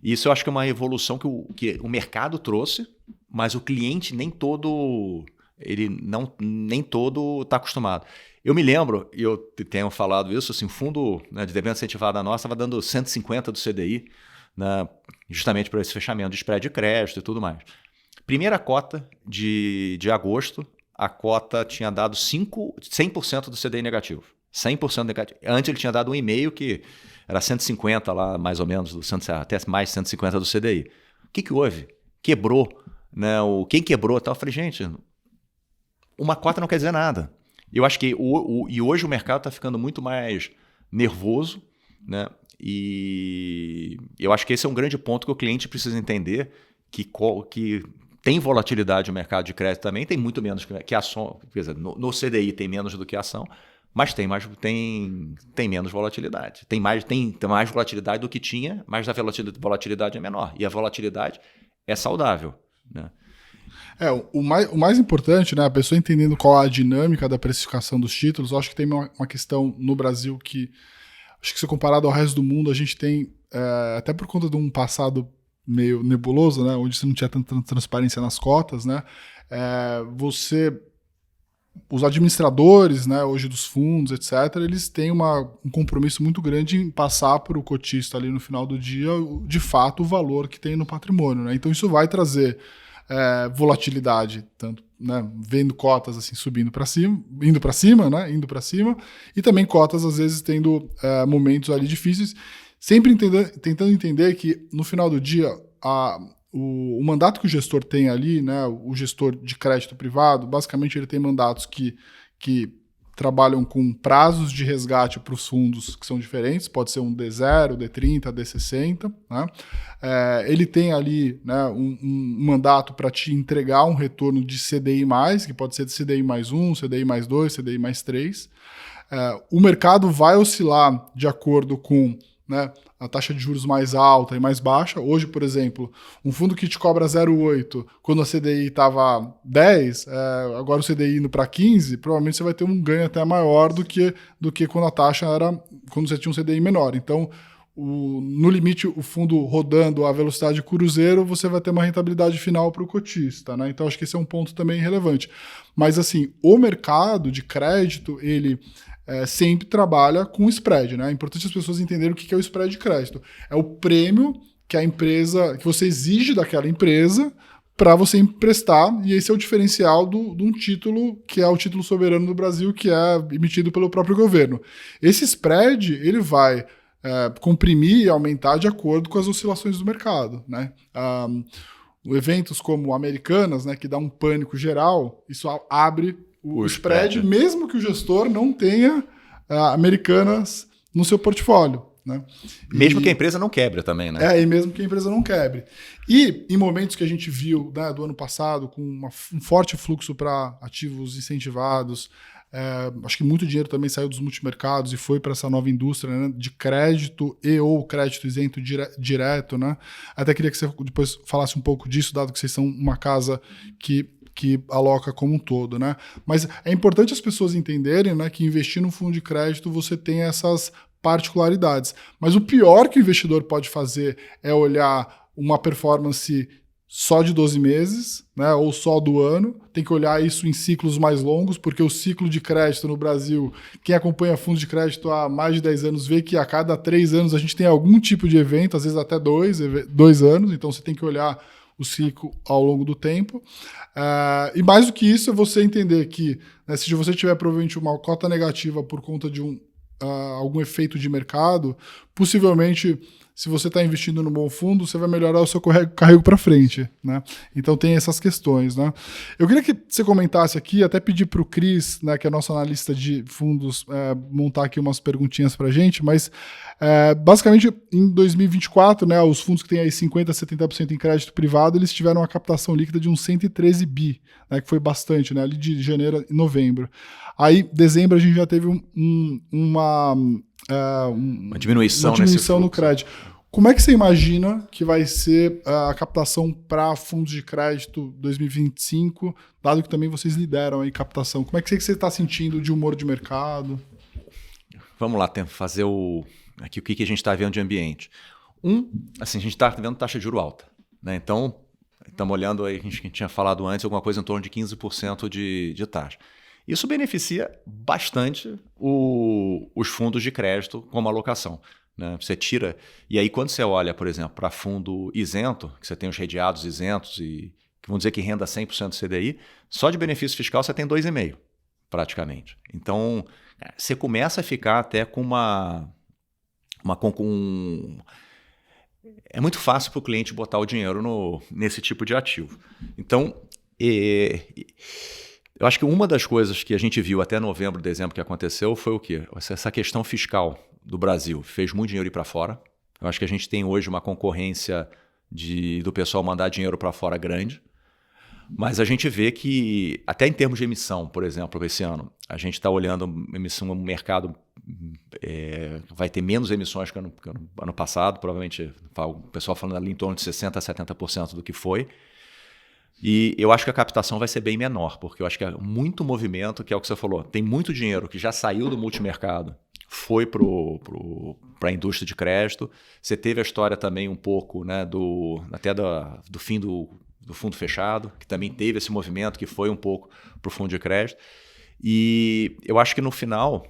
Isso eu acho que é uma evolução que o mercado trouxe, mas o cliente nem todo está acostumado. Eu me lembro, e eu tenho falado isso, assim, fundo, né, de debênture incentivada nossa estava dando 150 do CDI, né, justamente para esse fechamento de spread de crédito e tudo mais. Primeira cota de agosto, a cota tinha dado 100% do CDI negativo. 100% negativo. Antes ele tinha dado 1,5 que era 150 lá, mais ou menos, até mais 150 do CDI. O que houve? Quebrou. Né? Quem quebrou? Eu falei, gente, uma cota não quer dizer nada. Eu acho que e hoje o mercado está ficando muito mais nervoso, né? E eu acho que esse é um grande ponto que o cliente precisa entender, que tem volatilidade no mercado de crédito também, tem muito menos que ação, quer dizer, no CDI tem menos do que ação, mas tem menos volatilidade. Tem mais volatilidade do que tinha, mas a volatilidade é menor. E a volatilidade é saudável, né? O mais importante, né, a pessoa entendendo qual a dinâmica da precificação dos títulos, eu acho que tem uma questão no Brasil que, acho que se comparado ao resto do mundo, a gente tem, até por conta de um passado meio nebuloso, né, onde você não tinha tanta transparência nas cotas, né, os administradores, né, hoje dos fundos, etc., eles têm um compromisso muito grande em passar para o cotista ali no final do dia, de fato, o valor que tem no patrimônio, né? Então isso vai trazer volatilidade, tanto, né, vendo cotas assim subindo para cima, indo para cima, e também cotas às vezes tendo momentos ali difíceis, sempre tentando entender que no final do dia o mandato que o gestor tem ali, né, o gestor de crédito privado, basicamente ele tem mandatos que trabalham com prazos de resgate para os fundos que são diferentes, pode ser um D0, D30, D60, né? Ele tem ali, né, um mandato para te entregar um retorno de CDI+, que pode ser de CDI mais 1, CDI mais 2, CDI mais 3. O mercado vai oscilar de acordo com, né, a taxa de juros mais alta e mais baixa. Hoje, por exemplo, um fundo que te cobra 0,8, quando a CDI estava 10, agora o CDI indo para 15, provavelmente você vai ter um ganho até maior do que quando a taxa era, quando você tinha um CDI menor. Então, no limite, o fundo rodando a velocidade cruzeiro, você vai ter uma rentabilidade final para o cotista, né? Então, acho que esse é um ponto também relevante. Mas, assim, o mercado de crédito, ele sempre trabalha com spread, né? É importante as pessoas entenderem o que é o spread de crédito. É o prêmio que que você exige daquela empresa para você emprestar, e esse é o diferencial de um título que é o título soberano do Brasil, que é emitido pelo próprio governo. Esse spread, ele vai comprimir e aumentar de acordo com as oscilações do mercado, né? Eventos como Americanas, né, que dá um pânico geral, isso abre o spread, mesmo que o gestor não tenha Americanas no seu portfólio, né? Mesmo que a empresa não quebre também, né? E mesmo que a empresa não quebre. E em momentos que a gente viu, né, do ano passado, com um forte fluxo para ativos incentivados, acho que muito dinheiro também saiu dos multimercados e foi para essa nova indústria, né, de crédito ou crédito isento direto, né? Até queria que você depois falasse um pouco disso, dado que vocês são uma casa que aloca como um todo, né? Mas é importante as pessoas entenderem, né, que investir no fundo de crédito você tem essas particularidades. Mas o pior que o investidor pode fazer é olhar uma performance só de 12 meses, né, ou só do ano. Tem que olhar isso em ciclos mais longos, porque o ciclo de crédito no Brasil, quem acompanha fundos de crédito há mais de 10 anos vê que a cada 3 anos a gente tem algum tipo de evento, às vezes até 2 anos, então você tem que olhar o ciclo ao longo do tempo. E mais do que isso é você entender que, né, se você tiver provavelmente uma cota negativa por conta de algum efeito de mercado, possivelmente, se você está investindo no bom fundo, você vai melhorar o seu carrego para frente, né? Então tem essas questões, né? Eu queria que você comentasse aqui, até pedir para o Cris, né, que é nosso analista de fundos, montar aqui umas perguntinhas para a gente, mas basicamente em 2024, né, os fundos que têm aí 50%, 70% em crédito privado, eles tiveram uma captação líquida de uns 113 bi, né, que foi bastante, né, ali de janeiro e novembro. Aí, dezembro, a gente já teve uma diminuição no crédito. Como é que você imagina que vai ser a captação para fundos de crédito 2025, dado que também vocês lideram aí captação? Como é que você está sentindo de humor de mercado? Vamos lá, fazer aqui o que a gente está vendo de ambiente. Assim, a gente está vendo taxa de juros alta, né? Então, estamos olhando aí, a gente tinha falado antes, alguma coisa em torno de 15% de taxa. Isso beneficia bastante os fundos de crédito como alocação, né? Você tira... E aí, quando você olha, por exemplo, para fundo isento, que você tem os redeados isentos e que vão dizer que renda 100% do CDI, só de benefício fiscal você tem 2,5%, praticamente. Então, você começa a ficar até com é muito fácil para o cliente botar o dinheiro nesse tipo de ativo. Então, eu acho que uma das coisas que a gente viu até novembro, dezembro que aconteceu foi o quê? Essa questão fiscal do Brasil fez muito dinheiro ir para fora. Eu acho que a gente tem hoje uma concorrência do pessoal mandar dinheiro para fora grande. Mas a gente vê que, até em termos de emissão, por exemplo, esse ano, a gente está olhando emissão no mercado, vai ter menos emissões que ano passado, provavelmente o pessoal falando ali em torno de 60% a 70% do que foi. E eu acho que a captação vai ser bem menor, porque eu acho que é muito movimento, que é o que você falou, tem muito dinheiro que já saiu do multimercado, foi para a indústria de crédito. Você teve a história também um pouco, né, do fim do fundo fechado, que também teve esse movimento que foi um pouco para o fundo de crédito. E eu acho que no final,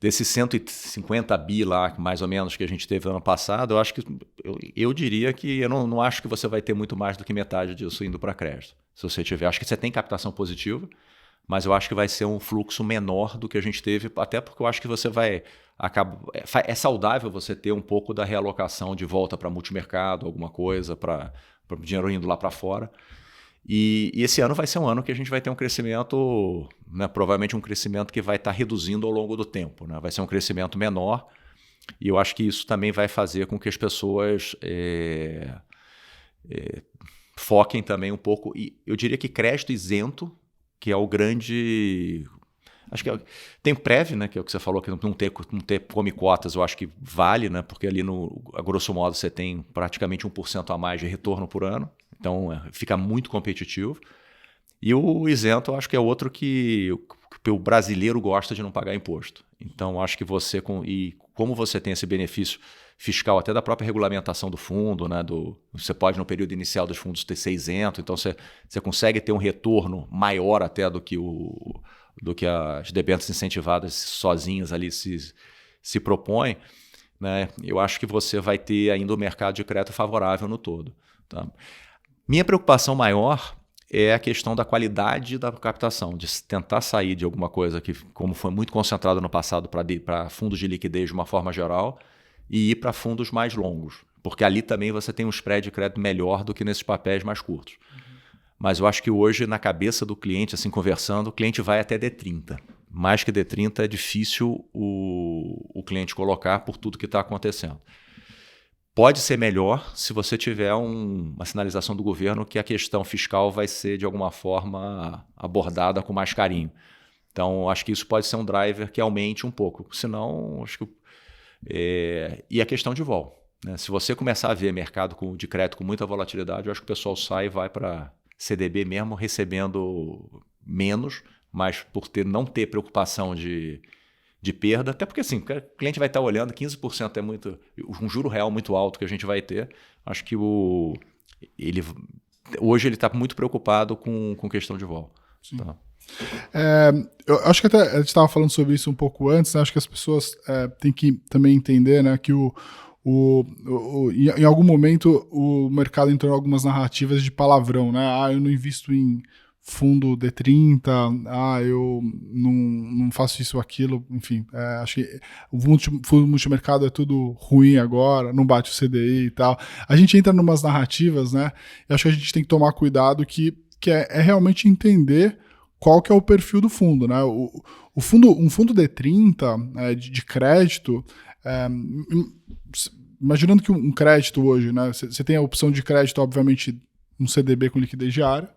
desses 150 bi lá, mais ou menos, que a gente teve no ano passado, eu acho que eu diria que eu não acho que você vai ter muito mais do que metade disso indo para crédito. Se você tiver, acho que você tem captação positiva, mas eu acho que vai ser um fluxo menor do que a gente teve, até porque eu acho que você é saudável você ter um pouco da realocação de volta para multimercado, alguma coisa, para o dinheiro indo lá para fora. E esse ano vai ser um ano que a gente vai ter um crescimento, né, provavelmente um crescimento que vai estar reduzindo ao longo do tempo, né? Vai ser um crescimento menor, e eu acho que isso também vai fazer com que as pessoas foquem também um pouco. E eu diria que crédito isento, que é o grande... Acho que tem prévio, né, que é o que você falou, que não ter come cotas, eu acho que vale, né, porque ali, a grosso modo, você tem praticamente 1% a mais de retorno por ano. Então, fica muito competitivo. E o isento, eu acho que é outro que o brasileiro gosta de não pagar imposto. Então, acho que como você tem esse benefício fiscal até da própria regulamentação do fundo, né, você pode, no período inicial dos fundos, ser isento. Então, você consegue ter um retorno maior até do que as debêntures incentivadas sozinhas ali se propõem, né? Eu acho que você vai ter ainda o mercado de crédito favorável no todo, tá? Minha preocupação maior é a questão da qualidade da captação, de tentar sair de alguma coisa que, como foi muito concentrado no passado, para fundos de liquidez de uma forma geral, e ir para fundos mais longos, porque ali também você tem um spread de crédito melhor do que nesses papéis mais curtos. Mas eu acho que hoje, na cabeça do cliente, assim, conversando, o cliente vai até D30. Mais que D30 é difícil o cliente colocar por tudo que está acontecendo. Pode ser melhor se você tiver uma sinalização do governo que a questão fiscal vai ser, de alguma forma, abordada com mais carinho. Então, acho que isso pode ser um driver que aumente um pouco. Senão, acho que... E a questão de vol, né? Se você começar a ver mercado de crédito com muita volatilidade, eu acho que o pessoal sai e vai para CDB mesmo, recebendo menos, mas por não ter preocupação de perda, até porque assim, o cliente vai estar olhando, 15% é muito, um juro real muito alto que a gente vai ter. Acho que hoje ele está muito preocupado com questão de vol. Tá? Eu acho que até a gente estava falando sobre isso um pouco antes, né? Acho que as pessoas têm que também entender, né, que em algum momento o mercado entrou em algumas narrativas de palavrão, né? Eu não invisto em fundo D30, eu não faço isso ou aquilo, enfim, acho que o fundo multimercado é tudo ruim agora, não bate o CDI e tal. A gente entra em umas narrativas, né? E acho que a gente tem que tomar cuidado que é realmente entender qual que é o perfil do fundo, né? Um fundo D30 de crédito, imaginando que um crédito hoje, né? Você tem a opção de crédito, obviamente, um CDB com liquidez diária,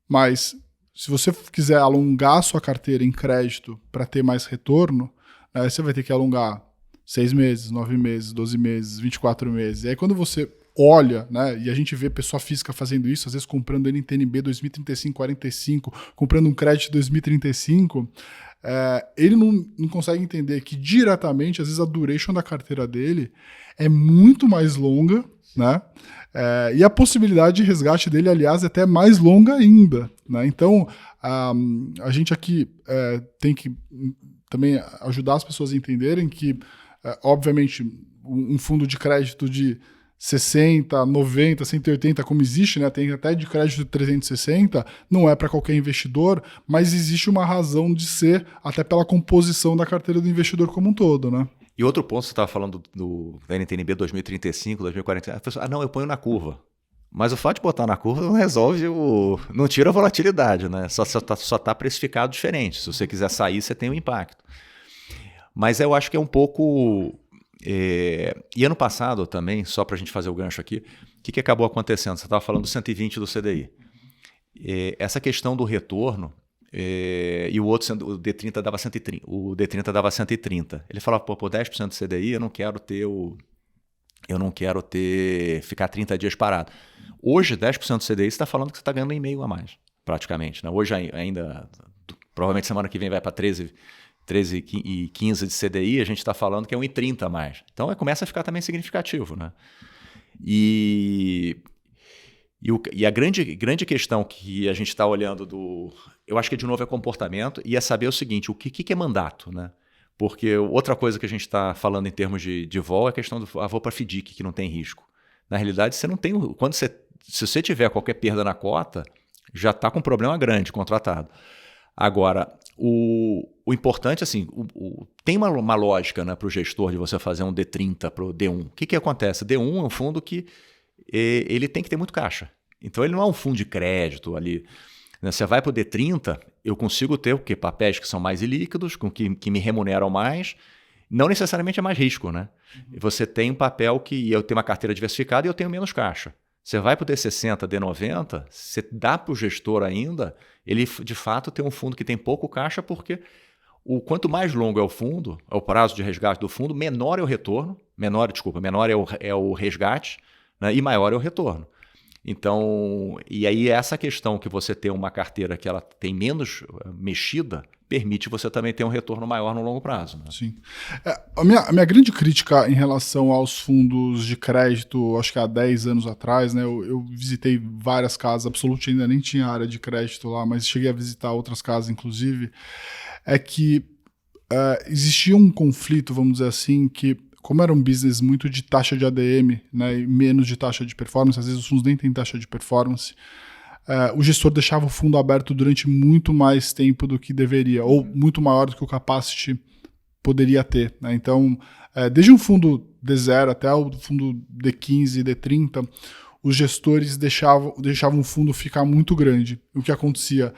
mas se você quiser alongar a sua carteira em crédito para ter mais retorno, você vai ter que alongar 6 meses, 9 meses, 12 meses, 24 meses. E aí quando você olha, né, e a gente vê pessoa física fazendo isso, às vezes comprando NTNB 2035, 45, comprando um crédito 2035, ele não consegue entender que diretamente, às vezes a duration da carteira dele é muito mais longa, né? E a possibilidade de resgate dele, aliás, é até mais longa ainda, né? Então, a gente aqui tem que também ajudar as pessoas a entenderem que, obviamente, um fundo de crédito de 60, 90, 180, como existe, né? Tem até de crédito de 360, não é para qualquer investidor, mas existe uma razão de ser, até pela composição da carteira do investidor como um todo, né? E outro ponto, você estava falando da NTNB 2035, 2040, a pessoa, não, eu ponho na curva. Mas o fato de botar na curva não resolve, não tira a volatilidade, né? Só tá precificado diferente. Se você quiser sair, você tem um impacto. Mas eu acho que é um pouco... E ano passado também, só para a gente fazer o gancho aqui, o que acabou acontecendo? Você estava falando do 120 do CDI. Essa questão do retorno, e o outro, o D30 dava 130. O D30 dava 130. Ele falava, por 10% do CDI, eu não quero ficar 30 dias parado. Hoje, 10% do CDI, você está falando que você está ganhando em meio a mais, praticamente. Né? Hoje ainda, provavelmente semana que vem vai para 13,15 de CDI, a gente está falando que é 1,30 a mais. Então começa a ficar também significativo. Né? E a grande questão que a gente está olhando eu acho que de novo é comportamento, e é saber o seguinte, o que é mandato, né? Porque outra coisa que a gente está falando em termos de vol é a questão do vol para FDIC, que não tem risco. Na realidade, você não tem... Se você tiver qualquer perda na cota, já está com um problema grande contratado. Agora, o importante, assim, tem uma lógica, né, para o gestor de você fazer um D30 para o D1. O que acontece? D1 é um fundo que ele tem que ter muito caixa. Então, ele não é um fundo de crédito ali. Você vai para o D30, eu consigo ter o quê? Papéis que são mais ilíquidos, que me remuneram mais. Não necessariamente é mais risco, né? Você tem um papel que eu tenho uma carteira diversificada e eu tenho menos caixa. Você vai para o D60, D90, você dá para o gestor ainda, ele de fato tem um fundo que tem pouco caixa, porque quanto mais longo é o fundo, é o prazo de resgate do fundo, menor é o retorno, menor é o resgate, né? E maior é o retorno. Então, e aí essa questão que você tem uma carteira que ela tem menos mexida, permite você também ter um retorno maior no longo prazo. Né? Sim. A minha grande crítica em relação aos fundos de crédito, acho que há 10 anos atrás, né, eu visitei várias casas, Absolute ainda nem tinha área de crédito lá, mas cheguei a visitar outras casas, inclusive, é que existia um conflito, vamos dizer assim, que como era um business muito de taxa de ADM, né, e menos de taxa de performance, às vezes os fundos nem têm taxa de performance, o gestor deixava o fundo aberto durante muito mais tempo do que deveria, ou muito maior do que o capacity poderia ter. Né? Então, desde um fundo D0 até o fundo D15, D30, os gestores deixavam o fundo ficar muito grande. O que acontecia?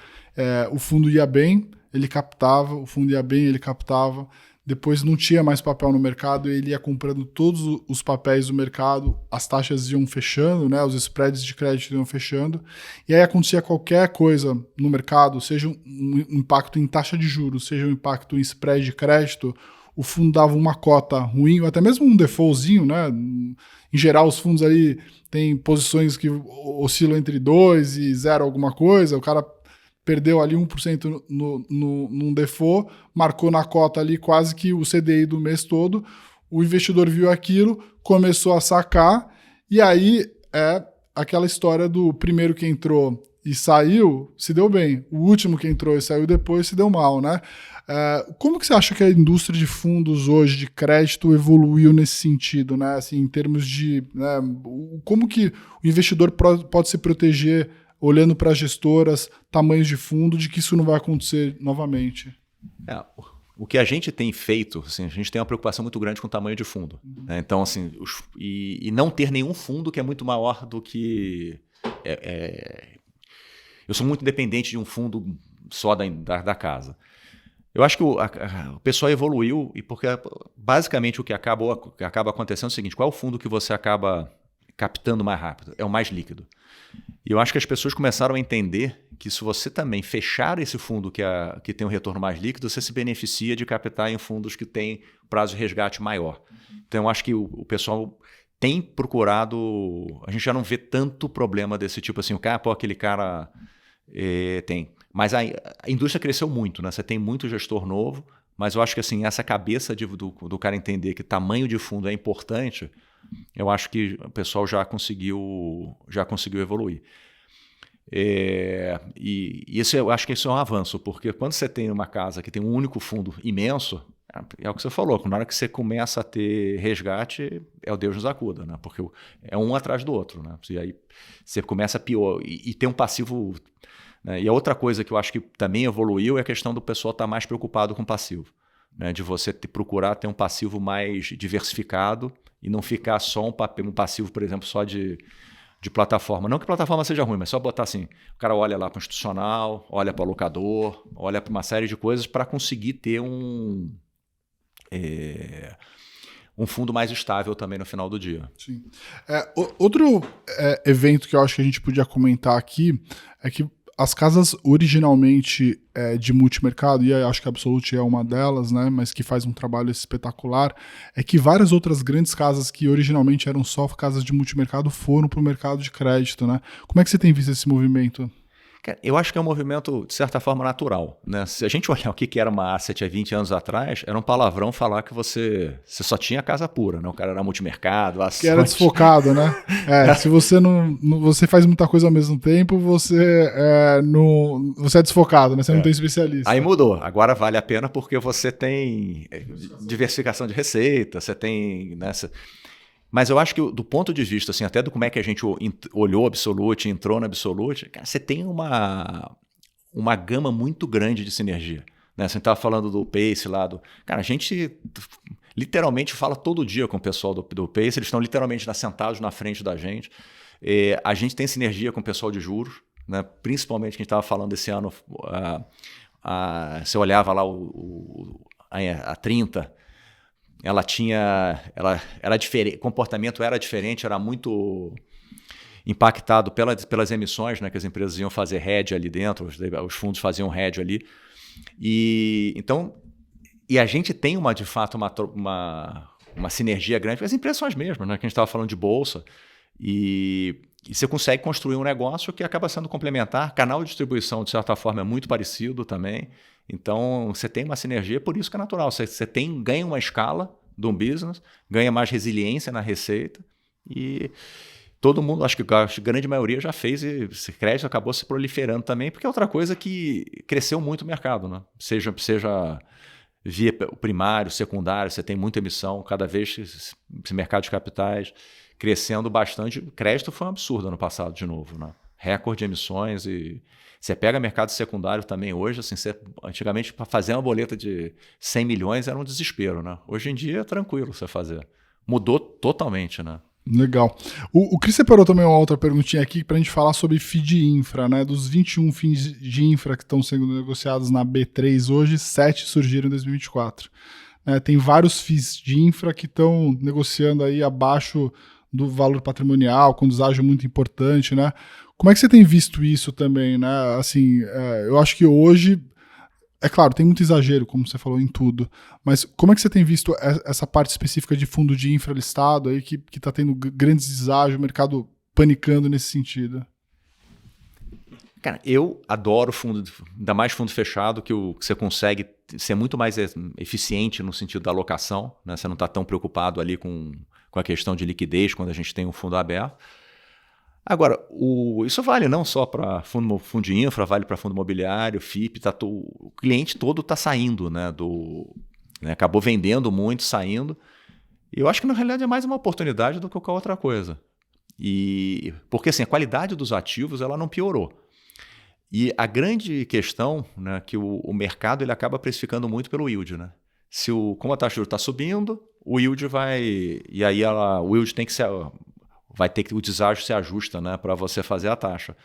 O fundo ia bem, ele captava, o fundo ia bem, ele captava. depois não tinha mais papel no mercado, ele ia comprando todos os papéis do mercado, as taxas iam fechando, né, os spreads de crédito iam fechando, e aí acontecia qualquer coisa no mercado, seja um impacto em taxa de juros, seja um impacto em spread de crédito, o fundo dava uma cota ruim, ou até mesmo um defaultzinho, né? Em geral, os fundos ali têm posições que oscilam entre 2 e 0 alguma coisa, o cara perdeu ali 1% num default, marcou na cota ali quase que o CDI do mês todo, o investidor viu aquilo, começou a sacar, e aí é aquela história do primeiro que entrou e saiu, se deu bem, o último que entrou e saiu depois se deu mal, né? Como que você acha que a indústria de fundos hoje, de crédito, evoluiu nesse sentido, né? Assim, em termos de... né, como que o investidor pode se proteger olhando para gestoras, tamanhos de fundo, de que isso não vai acontecer novamente? O que a gente tem feito, assim, a gente tem uma preocupação muito grande com o tamanho de fundo. Né? Então, assim, e não ter nenhum fundo que é muito maior do que... Eu sou muito dependente de um fundo só da casa. Eu acho que o pessoal evoluiu, e porque basicamente o que acaba acontecendo é o seguinte: qual é o fundo que você acaba captando mais rápido? É o mais líquido. E eu acho que as pessoas começaram a entender que se você também fechar esse fundo que tem um retorno mais líquido, você se beneficia de captar em fundos que têm prazo de resgate maior. Então eu acho que o pessoal tem procurado... A gente já não vê tanto problema desse tipo assim, aquele cara tem... Mas a indústria cresceu muito, né? Você tem muito gestor novo, mas eu acho que assim, essa cabeça do cara entender que tamanho de fundo é importante, eu acho que o pessoal já conseguiu evoluir. E isso, eu acho que isso é um avanço, porque quando você tem uma casa que tem um único fundo imenso, é o que você falou, na hora que você começa a ter resgate, é o Deus nos acuda, né? Porque é um atrás do outro, né? E aí você começa a pior, e tem um passivo... E a outra coisa que eu acho que também evoluiu é a questão do pessoal estar mais preocupado com o passivo. Né? De você procurar ter um passivo mais diversificado e não ficar só um passivo, por exemplo, só de plataforma. Não que plataforma seja ruim, mas só botar assim, o cara olha lá para o institucional, olha para o locador, olha para uma série de coisas para conseguir ter um fundo mais estável também no final do dia. Sim. Outro evento que eu acho que a gente podia comentar aqui é que as casas originalmente de multimercado, e acho que a Absolute é uma delas, né, mas que faz um trabalho espetacular, é que várias outras grandes casas que originalmente eram só casas de multimercado foram para o mercado de crédito, né? Como é que você tem visto esse movimento? Eu acho que é um movimento, de certa forma, natural. Né? Se a gente olhar o que era uma asset há 20 anos atrás, era um palavrão falar que você só tinha casa pura, né? O cara era multimercado, ações... Que era desfocado, né? Se você não você faz muita coisa ao mesmo tempo, você é desfocado, né? Você não tem especialista. Aí mudou. Agora vale a pena porque você tem diversificação de receita, você tem... Né, Mas eu acho que do ponto de vista, assim, até do como é que a gente olhou Absolute, entrou na Absolute, cara, você tem uma gama muito grande de sinergia. Né? Você estava falando do Pace lá. Cara, a gente literalmente fala todo dia com o pessoal do Pace, eles estão literalmente sentados na frente da gente. A gente tem sinergia com o pessoal de juros, né? Principalmente que a gente estava falando esse ano, você olhava lá a 30... era diferente, o comportamento era diferente, era muito impactado pelas emissões, né, que as empresas iam fazer hedge ali dentro, os fundos faziam hedge ali. E a gente tem de fato uma sinergia grande, porque as impressões são as mesmas, né, que a gente estava falando de bolsa, e você consegue construir um negócio que acaba sendo complementar. Canal de distribuição, de certa forma, é muito parecido também. Então, você tem uma sinergia, por isso que é natural. Você ganha uma escala de um business, ganha mais resiliência na receita e todo mundo, acho que a grande maioria já fez, e esse crédito acabou se proliferando também, porque é outra coisa que cresceu muito o mercado. Né? Seja via primário, secundário, você tem muita emissão, cada vez esse mercado de capitais crescendo bastante. O crédito foi um absurdo ano passado de novo, né? Recorde de emissões. E você pega mercado secundário também hoje, assim, antigamente para fazer uma boleta de 100 milhões era um desespero, né? Hoje em dia é tranquilo você fazer. Mudou totalmente, né? Legal. O Cris separou também uma outra perguntinha aqui para a gente falar sobre FII de infra, né? Dos 21 FIIs de infra que estão sendo negociados na B3 hoje, 7 surgiram em 2024. né? Tem vários FIIs de infra que estão negociando aí abaixo do valor patrimonial, com deságio muito importante, né? Como é que você tem visto isso também, né? Assim, eu acho que hoje, é claro, tem muito exagero, como você falou, em tudo, mas como é que você tem visto essa parte específica de fundo de infra listado aí que está tendo grandes deságios, o mercado panicando nesse sentido? Cara, eu adoro fundo, ainda mais fundo fechado, que você consegue ser muito mais eficiente no sentido da alocação, né? Você não está tão preocupado ali com a questão de liquidez quando a gente tem um fundo aberto. Agora, isso vale não só para fundo de infra, vale para fundo imobiliário, FIP, o cliente todo está saindo, né, acabou vendendo muito, saindo. E eu acho que na realidade é mais uma oportunidade do que qualquer outra coisa. Porque assim, a qualidade dos ativos ela não piorou. E a grande questão, né, que o mercado ele acaba precificando muito pelo yield, né? Como a taxa de juros está subindo, o yield vai. E aí o yield tem que ser. Vai ter que o deságio se ajusta, né, para você fazer a taxa.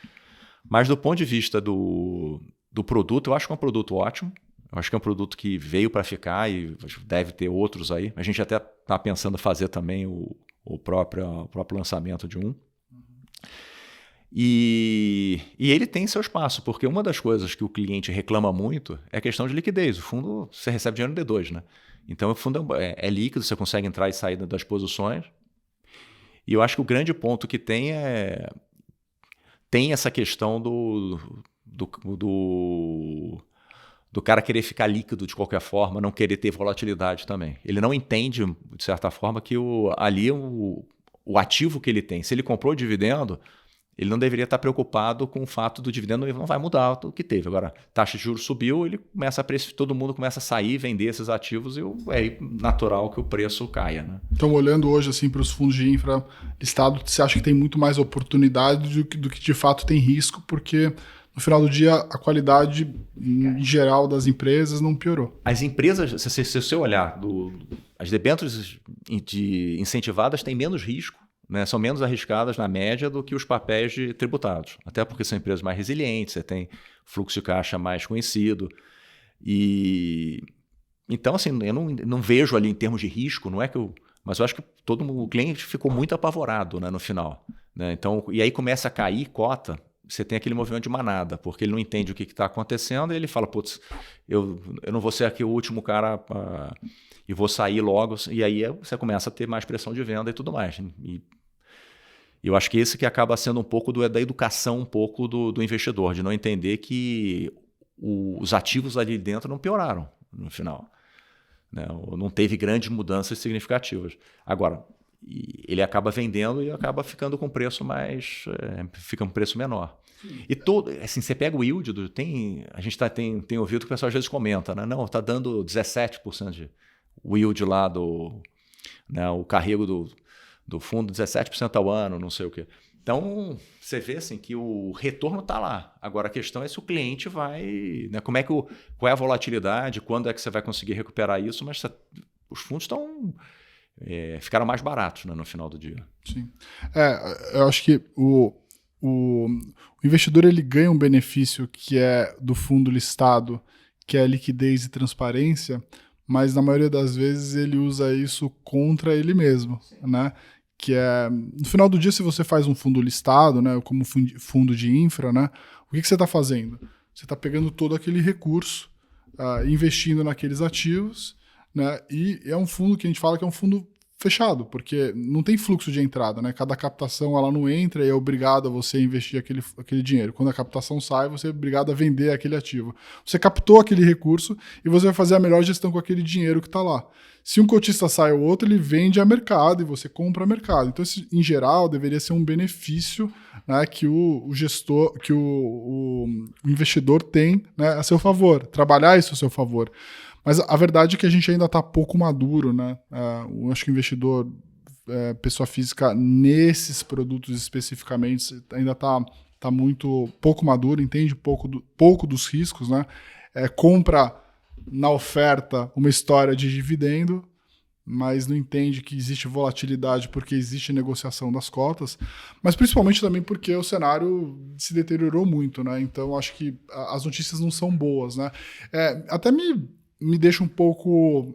Mas do ponto de vista do produto, eu acho que é um produto ótimo. Eu acho que é um produto que veio para ficar e deve ter outros aí. A gente até está pensando em fazer também o próprio lançamento de um. E ele tem seu espaço, porque uma das coisas que o cliente reclama muito é a questão de liquidez. O fundo, você recebe dinheiro no D2, né? Então o fundo é líquido, você consegue entrar e sair das posições. E eu acho que o grande ponto que tem essa questão do cara querer ficar líquido de qualquer forma, não querer ter volatilidade também. Ele não entende, de certa forma, que ali o ativo que ele tem, se ele comprou dividendo, ele não deveria estar preocupado com o fato do dividendo não vai mudar o que teve. Agora, taxa de juros subiu, todo mundo começa a sair, vender esses ativos e é natural que o preço caia. Né? Então, olhando hoje assim, para os fundos de infra listado, você acha que tem muito mais oportunidade do que de fato tem risco, porque no final do dia a qualidade em geral das empresas não piorou. As empresas, se você olhar, as debêntures incentivadas têm menos risco, né, são menos arriscadas na média do que os papéis tributados. Até porque são empresas mais resilientes, você tem fluxo de caixa mais conhecido. Então, assim, eu não vejo ali em termos de risco, não é que mas eu acho que o cliente ficou muito apavorado, né, no final. Né? Então, e aí começa a cair cota, você tem aquele movimento de manada, porque ele não entende o que está acontecendo e ele fala, putz, eu não vou ser aqui o último cara e vou sair logo. E aí você começa a ter mais pressão de venda e tudo mais. E eu acho que esse que acaba sendo um pouco da educação um pouco do investidor, de não entender que os ativos ali dentro não pioraram no final. Né? Não teve grandes mudanças significativas. Agora, ele acaba vendendo e acaba ficando com preço fica um preço menor. E assim, você pega o yield, a gente tem ouvido que o pessoal às vezes comenta, né? Não, está dando 17% de yield lá né, o carrego do fundo, 17% ao ano, não sei o quê. Então, você vê assim, que o retorno está lá. Agora, a questão é se o cliente vai... Né, qual é a volatilidade, quando é que você vai conseguir recuperar isso, mas os fundos ficaram mais baratos, né, no final do dia. Sim. Eu acho que o investidor ele ganha um benefício que é do fundo listado, que é liquidez e transparência, mas na maioria das vezes ele usa isso contra ele mesmo, né? Que é, no final do dia, se você faz um fundo listado, né, como fundo de infra, né, o que você está fazendo? Você está pegando todo aquele recurso, investindo naqueles ativos, né, e é um fundo que a gente fala que é um fundo fechado, porque não tem fluxo de entrada, né? Cada captação ela não entra e é obrigado a você investir aquele dinheiro. Quando a captação sai, você é obrigado a vender aquele ativo. Você captou aquele recurso e você vai fazer a melhor gestão com aquele dinheiro que está lá. Se um cotista sai ou outro, ele vende a mercado e você compra a mercado. Então, isso, em geral, deveria ser um benefício, né, que o gestor, que o investidor tem, né, a seu favor, trabalhar isso a seu favor. Mas a verdade é que a gente ainda está pouco maduro, né? Eu acho que o investidor, pessoa física, nesses produtos especificamente, ainda está muito pouco maduro, entende pouco dos riscos, né? Compra na oferta uma história de dividendo, mas não entende que existe volatilidade porque existe negociação das cotas, mas principalmente também porque o cenário se deteriorou muito, né? Então acho que as notícias não são boas, né? Até me deixa um pouco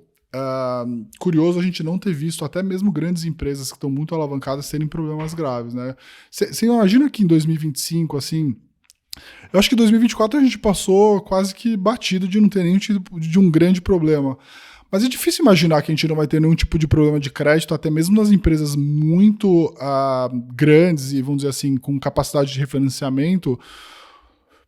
curioso a gente não ter visto até mesmo grandes empresas que estão muito alavancadas terem problemas graves, né? Você imagina que em 2025, assim... Eu acho que em 2024 a gente passou quase que batido de não ter nenhum tipo de um grande problema. Mas é difícil imaginar que a gente não vai ter nenhum tipo de problema de crédito, até mesmo nas empresas muito grandes e, vamos dizer assim, com capacidade de refinanciamento.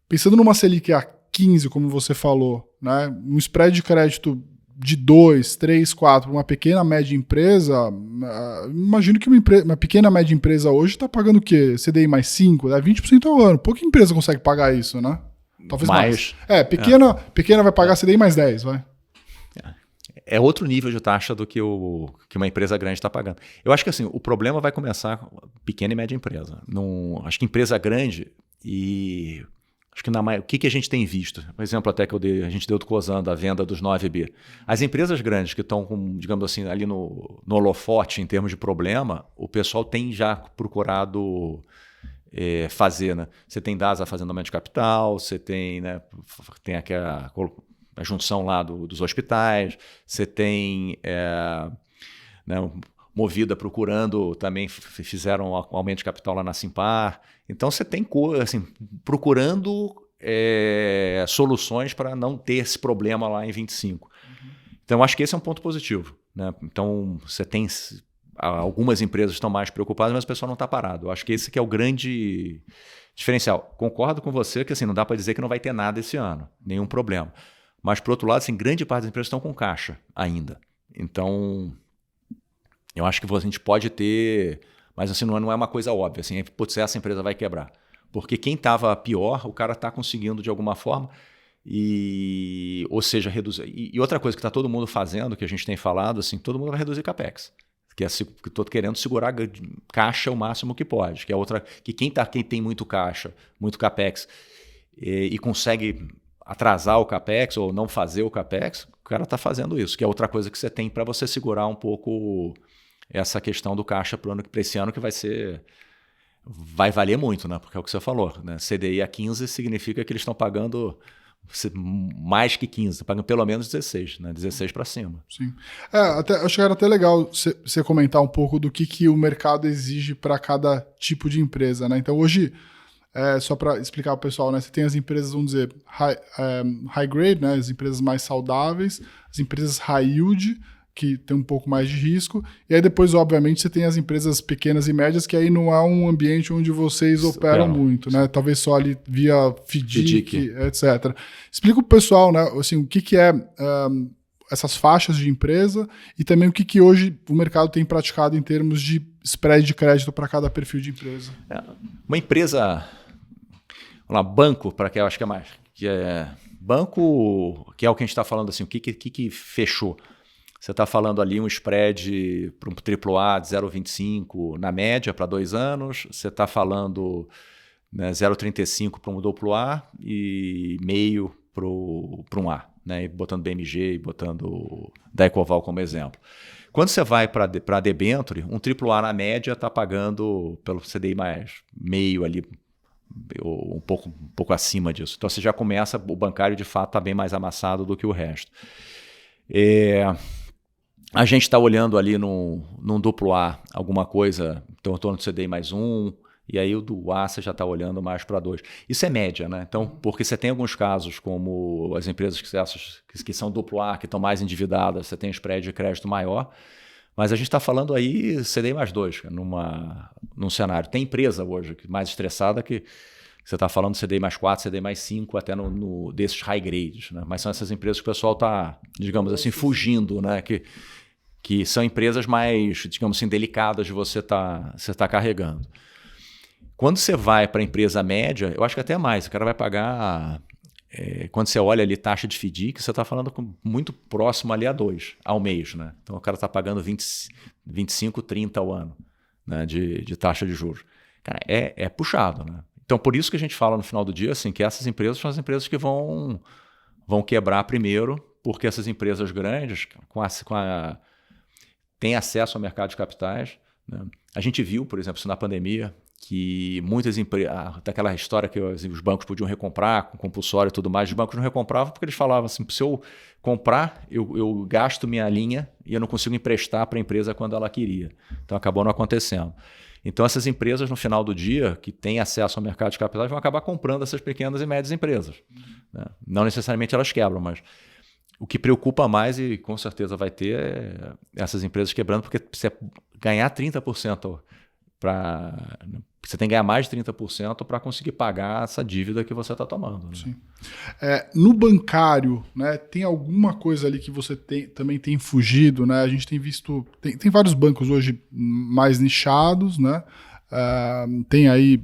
Pensando numa Selic a 15, como você falou, né? Um spread de crédito de 2, 3, 4, uma pequena média empresa, imagino que uma pequena média empresa hoje está pagando o quê? CDI mais 5, 20% ao ano. Pouca empresa consegue pagar isso, né? Talvez mais. Pequena vai pagar CDI mais 10, vai. É outro nível de taxa do que uma empresa grande está pagando. Eu acho que assim, o problema vai começar com pequena e média empresa. Acho que empresa grande e... Acho que o que a gente tem visto? Por exemplo, até que a gente deu do Cosan, a venda dos 9B. As empresas grandes que estão, digamos assim, ali no holofote em termos de problema, o pessoal tem já procurado fazer. Né? Você tem DASA fazendo aumento de capital, você tem, né, tem a junção lá dos hospitais, você tem né, Movida procurando, também fizeram um aumento de capital lá na Simpar. Então você tem assim, procurando soluções para não ter esse problema lá em 25. Então eu acho que esse é um ponto positivo. Né? Então você tem... Algumas empresas estão mais preocupadas, mas o pessoal não está parado. Eu acho que esse que é o grande diferencial. Concordo com você que assim, não dá para dizer que não vai ter nada esse ano, nenhum problema. Mas, por outro lado, assim, grande parte das empresas estão com caixa ainda. Então... Eu acho que a gente pode ter, mas assim, não é uma coisa óbvia, assim, putz, essa empresa vai quebrar. Porque quem estava pior, o cara está conseguindo de alguma forma, ou seja, reduzir. E outra coisa que está todo mundo fazendo, que a gente tem falado, assim, todo mundo vai reduzir CAPEX. Que estou querendo segurar caixa o máximo que pode. Que é outra. Que quem tem muito caixa, muito CAPEX, e consegue atrasar o CAPEX ou não fazer o CAPEX, o cara está fazendo isso, que é outra coisa que você tem para você segurar um pouco essa questão do caixa para esse ano, que vai valer muito, né? Porque é o que você falou, né? CDI a 15 significa que eles estão pagando mais que 15, estão pagando pelo menos 16, né? 16 para cima. Sim. Acho que era até legal você comentar um pouco do que o mercado exige para cada tipo de empresa, né? Então hoje, só para explicar para o pessoal, né? Você tem as empresas, vamos dizer, high grade, né? As empresas mais saudáveis, as empresas high yield, que tem um pouco mais de risco, e aí depois, obviamente, você tem as empresas pequenas e médias, que aí não há um ambiente onde vocês operam muito, né? Talvez só ali via FDIC, etc. Explica para o pessoal, né, assim, o que é essas faixas de empresa e também o que hoje o mercado tem praticado em termos de spread de crédito para cada perfil de empresa. Uma empresa, vamos lá, banco, para que eu acho que é mais, banco, que é o que a gente está falando, assim, o que fechou. Você está falando ali um spread para um AAA de 0,25 na média para 2 anos. Você está falando, né, 0,35 para um AA e meio para um A, né, e botando BMG e botando Daicoval como exemplo. Quando você vai para a debenture, um AAA na média está pagando pelo CDI mais meio ali, ou um pouco acima disso. Então você já começa, o bancário de fato está bem mais amassado do que o resto. A gente está olhando ali num AA alguma coisa, então em torno do CDI mais 1, e aí o do A você já está olhando mais para 2. Isso é média, né? Então, porque você tem alguns casos, como as empresas que são AA, que estão mais endividadas, você tem um spread de crédito maior, mas a gente está falando aí CDI mais 2, num cenário. Tem empresa hoje mais estressada que você está falando CDI mais 4, CDI mais 5, até desses high grades, né? Mas são essas empresas que o pessoal está, digamos assim, fugindo, né? Que são empresas mais, digamos assim, delicadas de você tá carregando. Quando você vai para a empresa média, eu acho que até mais, o cara vai pagar, quando você olha ali taxa de FDIC, você está falando muito próximo ali a 2 ao mês, né? Então o cara está pagando 25, 30 ao ano, né, de taxa de juros. Cara, é puxado, né? Então por isso que a gente fala no final do dia assim, que essas empresas são as empresas que vão quebrar primeiro, porque essas empresas grandes, têm acesso ao mercado de capitais, né? A gente viu, por exemplo, isso na pandemia, que muitas empresas, daquela história que os bancos podiam recomprar com compulsório e tudo mais, os bancos não recompravam porque eles falavam assim, se eu comprar, eu gasto minha linha e eu não consigo emprestar para a empresa quando ela queria. Então acabou não acontecendo. Então essas empresas, no final do dia, que têm acesso ao mercado de capitais, vão acabar comprando essas pequenas e médias empresas. Né? Não necessariamente elas quebram, mas o que preocupa mais, e com certeza vai ter, é essas empresas quebrando, porque você ganhar 30% você tem que ganhar mais de 30% para conseguir pagar essa dívida que você está tomando. Né? Sim. No bancário, né, tem alguma coisa ali que você também tem fugido? Né? A gente tem visto... Tem vários bancos hoje mais nichados, né? Tem aí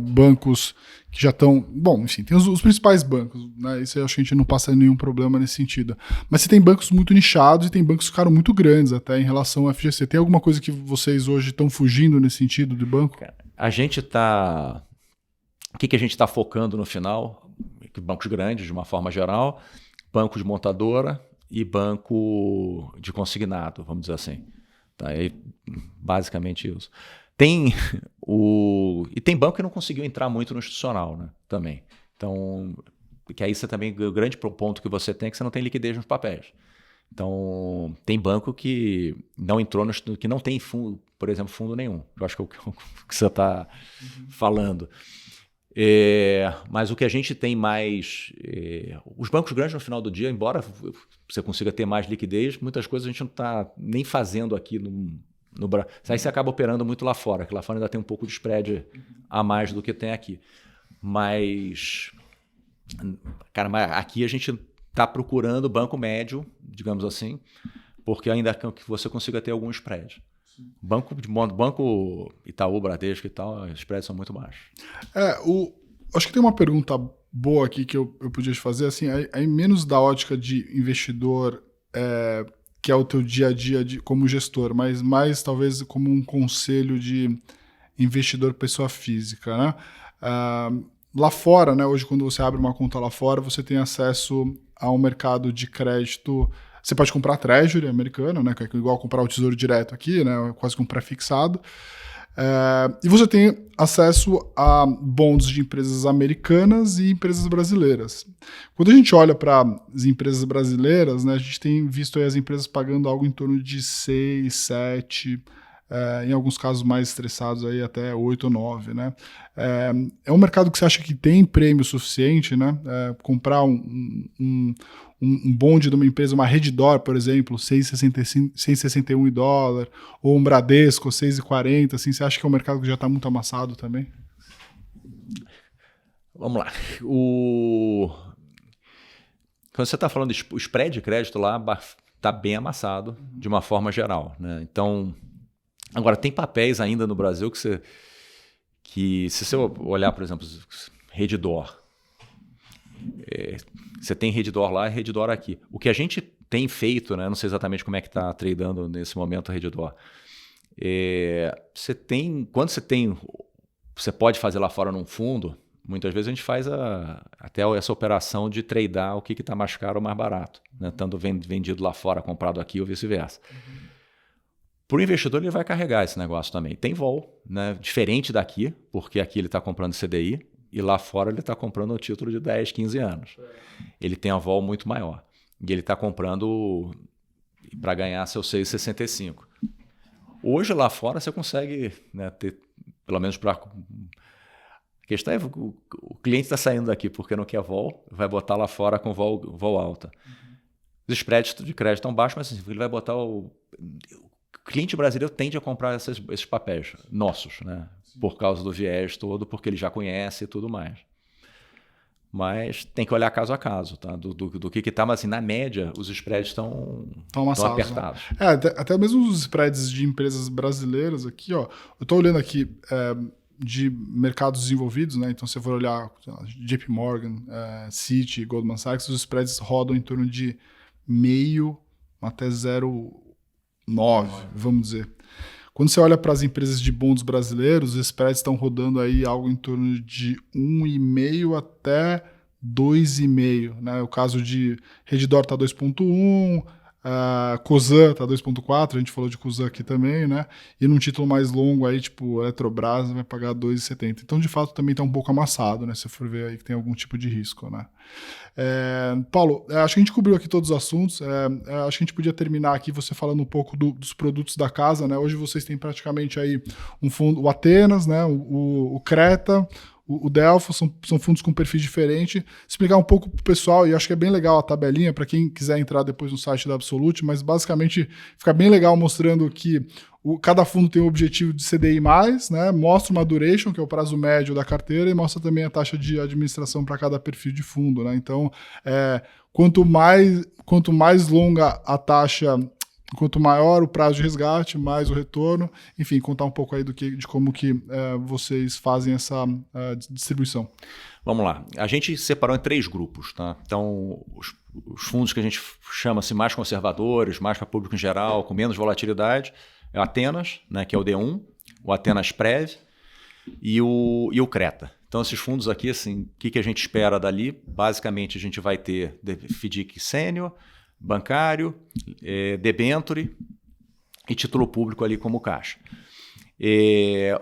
bancos que já estão... Bom, enfim, tem os principais bancos, né? Isso eu acho que a gente não passa nenhum problema nesse sentido. Mas você tem bancos muito nichados e tem bancos que ficaram muito grandes até em relação ao FGC. Tem alguma coisa que vocês hoje estão fugindo nesse sentido de banco? A gente está... O que a gente está focando no final? Bancos grandes, de uma forma geral, banco de montadora e banco de consignado, vamos dizer assim. Tá? Aí, basicamente isso. E tem banco que não conseguiu entrar muito no institucional, né? Também. Então, que aí você também, o grande ponto que você tem é que você não tem liquidez nos papéis. Então, tem banco que não entrou, que não tem fundo, por exemplo, fundo nenhum. Eu acho que é o que você está falando. Mas o que a gente tem mais... os bancos grandes, no final do dia, embora você consiga ter mais liquidez, muitas coisas a gente não está nem fazendo aqui no Brasil. Aí você acaba operando muito lá fora, que lá fora ainda tem um pouco de spread a mais do que tem aqui. Mas, cara, aqui a gente está procurando banco médio, digamos assim, porque ainda que você consiga ter algum spread. Banco Itaú, Bradesco e tal, os spreads são muito baixos. Acho que tem uma pergunta boa aqui que eu podia te fazer, assim, aí menos da ótica de investidor, que é o teu dia a dia como gestor, mas mais talvez como um conselho de investidor pessoa física, né? Lá fora, né, hoje quando você abre uma conta lá fora, você tem acesso a um mercado de crédito. Você pode comprar Treasury americano, né, que é igual comprar o Tesouro Direto aqui, né, quase que um pré-fixado. E você tem acesso a bonds de empresas americanas e empresas brasileiras. Quando a gente olha para as empresas brasileiras, né, a gente tem visto aí as empresas pagando algo em torno de 6, 7, em alguns casos mais estressados aí até 8 ou 9. Né? É um mercado que você acha que tem prêmio suficiente, né? Comprar um bonde de uma empresa, uma Redditor, por exemplo, 6,61 $, ou um Bradesco, 6,40, assim, você acha que é um mercado que já está muito amassado também? Vamos lá. Quando você está falando de spread de crédito lá, está bem amassado de uma forma geral. Né? Então, agora, tem papéis ainda no Brasil que se você olhar, por exemplo, Redditor, você tem Redditor lá e Redditor aqui. O que a gente tem feito, né, não sei exatamente como é que está tradando nesse momento a Redditor, quando você pode fazer lá fora num fundo, muitas vezes a gente faz até essa operação de tradar o que está mais caro ou mais barato, né, estando vendido lá fora, comprado aqui ou vice-versa. Para o investidor, ele vai carregar esse negócio também. Tem vol, né, diferente daqui, porque aqui ele está comprando CDI, e lá fora ele está comprando o título de 10, 15 anos. Ele tem a vol muito maior. E ele está comprando para ganhar seu 6,65. Hoje lá fora você consegue, né, ter, pelo menos para... A questão é o cliente está saindo daqui porque não quer vol, vai botar lá fora com vol alta. Os spreads de crédito estão baixos, mas assim, ele vai botar o cliente brasileiro tende a comprar esses papéis nossos, né? Por causa do viés todo, porque ele já conhece e tudo mais. Mas tem que olhar caso a caso, tá? Do que está, mas assim, na média, os spreads estão apertados. Né? Até mesmo os spreads de empresas brasileiras aqui, ó, eu estou olhando aqui de mercados desenvolvidos, né? Então, se você for olhar JP Morgan, Citi, Goldman Sachs, os spreads rodam em torno de 0,5 até 0,9, vamos dizer. Quando você olha para as empresas de bonds brasileiros, os spreads estão rodando aí algo em torno de 1,5 até 2,5. Né? O caso de Redditor está 2,1, Cosan está 2,4, a gente falou de Cosan aqui também, né? E num título mais longo aí, tipo Eletrobras, vai pagar 2,70. Então, de fato, também está um pouco amassado, né? Se for ver aí que tem algum tipo de risco, né? Paulo, acho que a gente cobriu aqui todos os assuntos. Acho que a gente podia terminar aqui você falando um pouco dos produtos da casa, né? Hoje vocês têm praticamente aí um fundo, o Atenas, né? O Creta, o Delphos, são fundos com perfil diferente. Explicar um pouco para o pessoal, e acho que é bem legal a tabelinha, para quem quiser entrar depois no site da Absolute, mas basicamente fica bem legal mostrando que cada fundo tem o objetivo de CDI+, né? Mostra uma duration, que é o prazo médio da carteira, e mostra também a taxa de administração para cada perfil de fundo, né? Então, quanto mais longa a taxa, quanto maior o prazo de resgate, mais o retorno. Enfim, contar um pouco aí de como que vocês fazem essa distribuição. Vamos lá. A gente separou em 3 grupos, tá? Então, os fundos que a gente chama assim, mais conservadores, mais para público em geral, com menos volatilidade, é o Atenas, né, que é o D1, o Atenas Prev e o Creta. Então, esses fundos aqui, assim, o que a gente espera dali? Basicamente, a gente vai ter FDIC sênior, bancário, debenture e título público ali como caixa.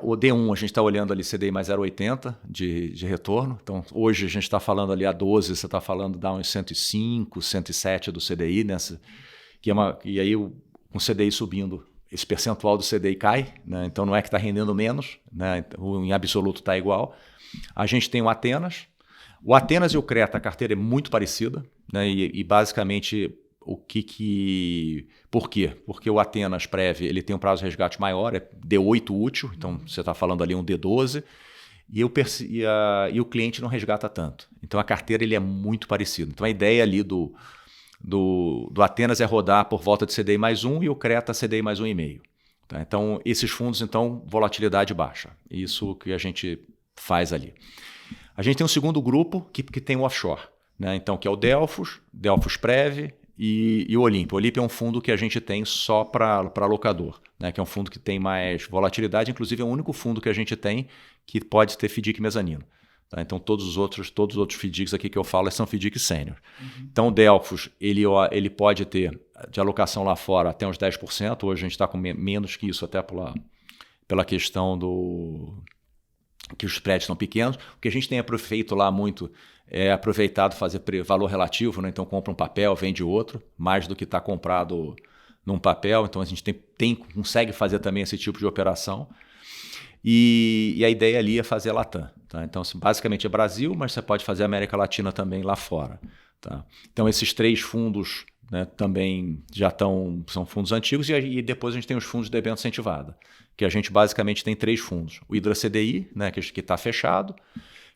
O D1, a gente está olhando ali CDI mais 0,80 de retorno. Então, hoje a gente está falando ali a 12, você está falando dá uns 105, 107 do CDI, nessa, e aí com o CDI subindo, esse percentual do CDI cai, né? Então não é que está rendendo menos, né? Em absoluto está igual. A gente tem o Atenas. O Atenas e o Creta, a carteira é muito parecida, né? E basicamente por quê? Porque o Atenas Prev ele tem um prazo de resgate maior, é D8 útil, então você está falando ali um D12, e o cliente não resgata tanto. Então a carteira ele é muito parecido. Então a ideia ali do Atenas é rodar por volta de CDI mais 1 e o Creta CDI mais 1,5. Tá? Então esses fundos, então, volatilidade baixa. Isso que a gente faz ali. A gente tem um segundo grupo que tem o offshore, né? Então, que é o Delphos Prev e o Olympia. O Olympia é um fundo que a gente tem só para locador, né? Que é um fundo que tem mais volatilidade, inclusive é o único fundo que a gente tem que pode ter FDIC mezanino. Tá? Então, todos os outros FDICs aqui que eu falo são FDIC sênior. Uhum. Então, o Delphos ele pode ter de alocação lá fora até uns 10%. Hoje a gente está com menos que isso, até pela questão que os spreads são pequenos. O que a gente tem feito lá muito é aproveitado fazer valor relativo, né? Então compra um papel, vende outro, mais do que está comprado num papel. Então a gente consegue fazer também esse tipo de operação. E a ideia ali é fazer a Latam. Tá? Então basicamente é Brasil, mas você pode fazer América Latina também lá fora. Tá? Então esses 3 fundos, né, também são fundos antigos, e depois a gente tem os fundos de debênture incentivada, que a gente basicamente tem 3 fundos. O Hidra CDI, né, que está fechado,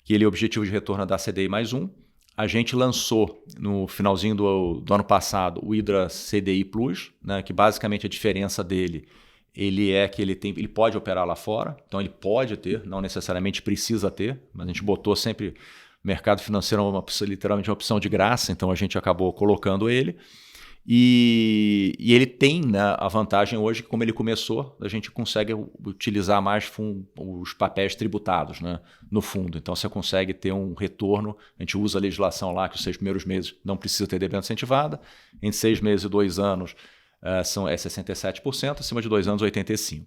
que ele é o objetivo de retorno da CDI mais 1. A gente lançou no finalzinho do ano passado o Hidra CDI Plus, né, que basicamente a diferença dele é que ele pode operar lá fora, então ele pode ter, não necessariamente precisa ter, mas a gente botou sempre mercado financeiro literalmente uma opção de graça, então a gente acabou colocando ele. E ele tem, né, a vantagem hoje que, como ele começou, a gente consegue utilizar mais os papéis tributados, né, no fundo. Então você consegue ter um retorno. A gente usa a legislação lá que os 6 primeiros meses não precisa ter debênture incentivada. Em 6 meses e 2 anos é 67%, acima de 2 anos 85%.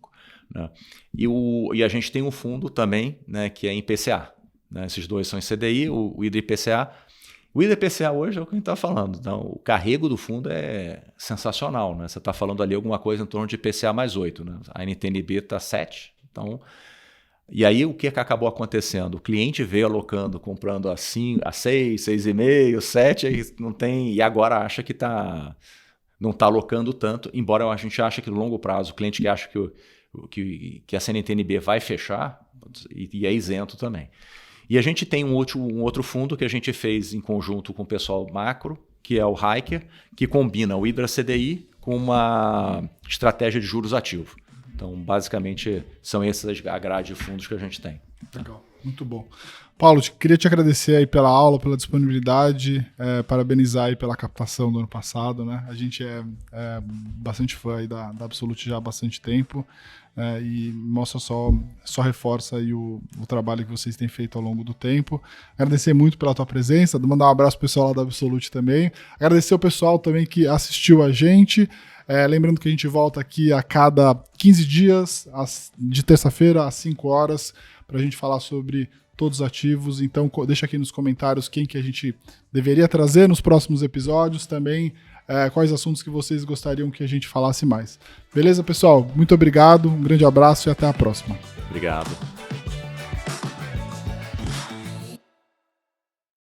Né? E a gente tem um fundo também, né, que é em PCA. Né? Esses 2 são em CDI, o Hidra IPCA. O IDPCA hoje é o que a gente está falando. Então, o carrego do fundo é sensacional. Né? Você está falando ali alguma coisa em torno de IPCA mais 8. Né? A NTNB está 7. Então, e aí o que acabou acontecendo? O cliente veio alocando, comprando a 6, 6,5, 7, aí não tem, e agora acha que não está alocando tanto, embora a gente ache que no longo prazo, o cliente que acha que a CNTNB vai fechar, e é isento também. E a gente tem um outro fundo que a gente fez em conjunto com o pessoal macro, que é o Hiker, que combina o Hidra CDI com uma estratégia de juros ativo. Então, basicamente, são essas a grade de fundos que a gente tem. Legal, muito bom. Paulo, queria te agradecer aí pela aula, pela disponibilidade, parabenizar aí pela captação do ano passado, né? A gente é bastante fã aí da Absolute já há bastante tempo, e mostra só reforça aí o trabalho que vocês têm feito ao longo do tempo. Agradecer muito pela tua presença, mandar um abraço pro pessoal lá da Absolute também. Agradecer o pessoal também que assistiu a gente. Lembrando que a gente volta aqui a cada 15 dias, de terça-feira às 5 horas, para a gente falar sobre todos os ativos. Então deixa aqui nos comentários quem que a gente deveria trazer nos próximos episódios, também quais assuntos que vocês gostariam que a gente falasse mais. Beleza, pessoal? Muito obrigado, um grande abraço e até a próxima. Obrigado.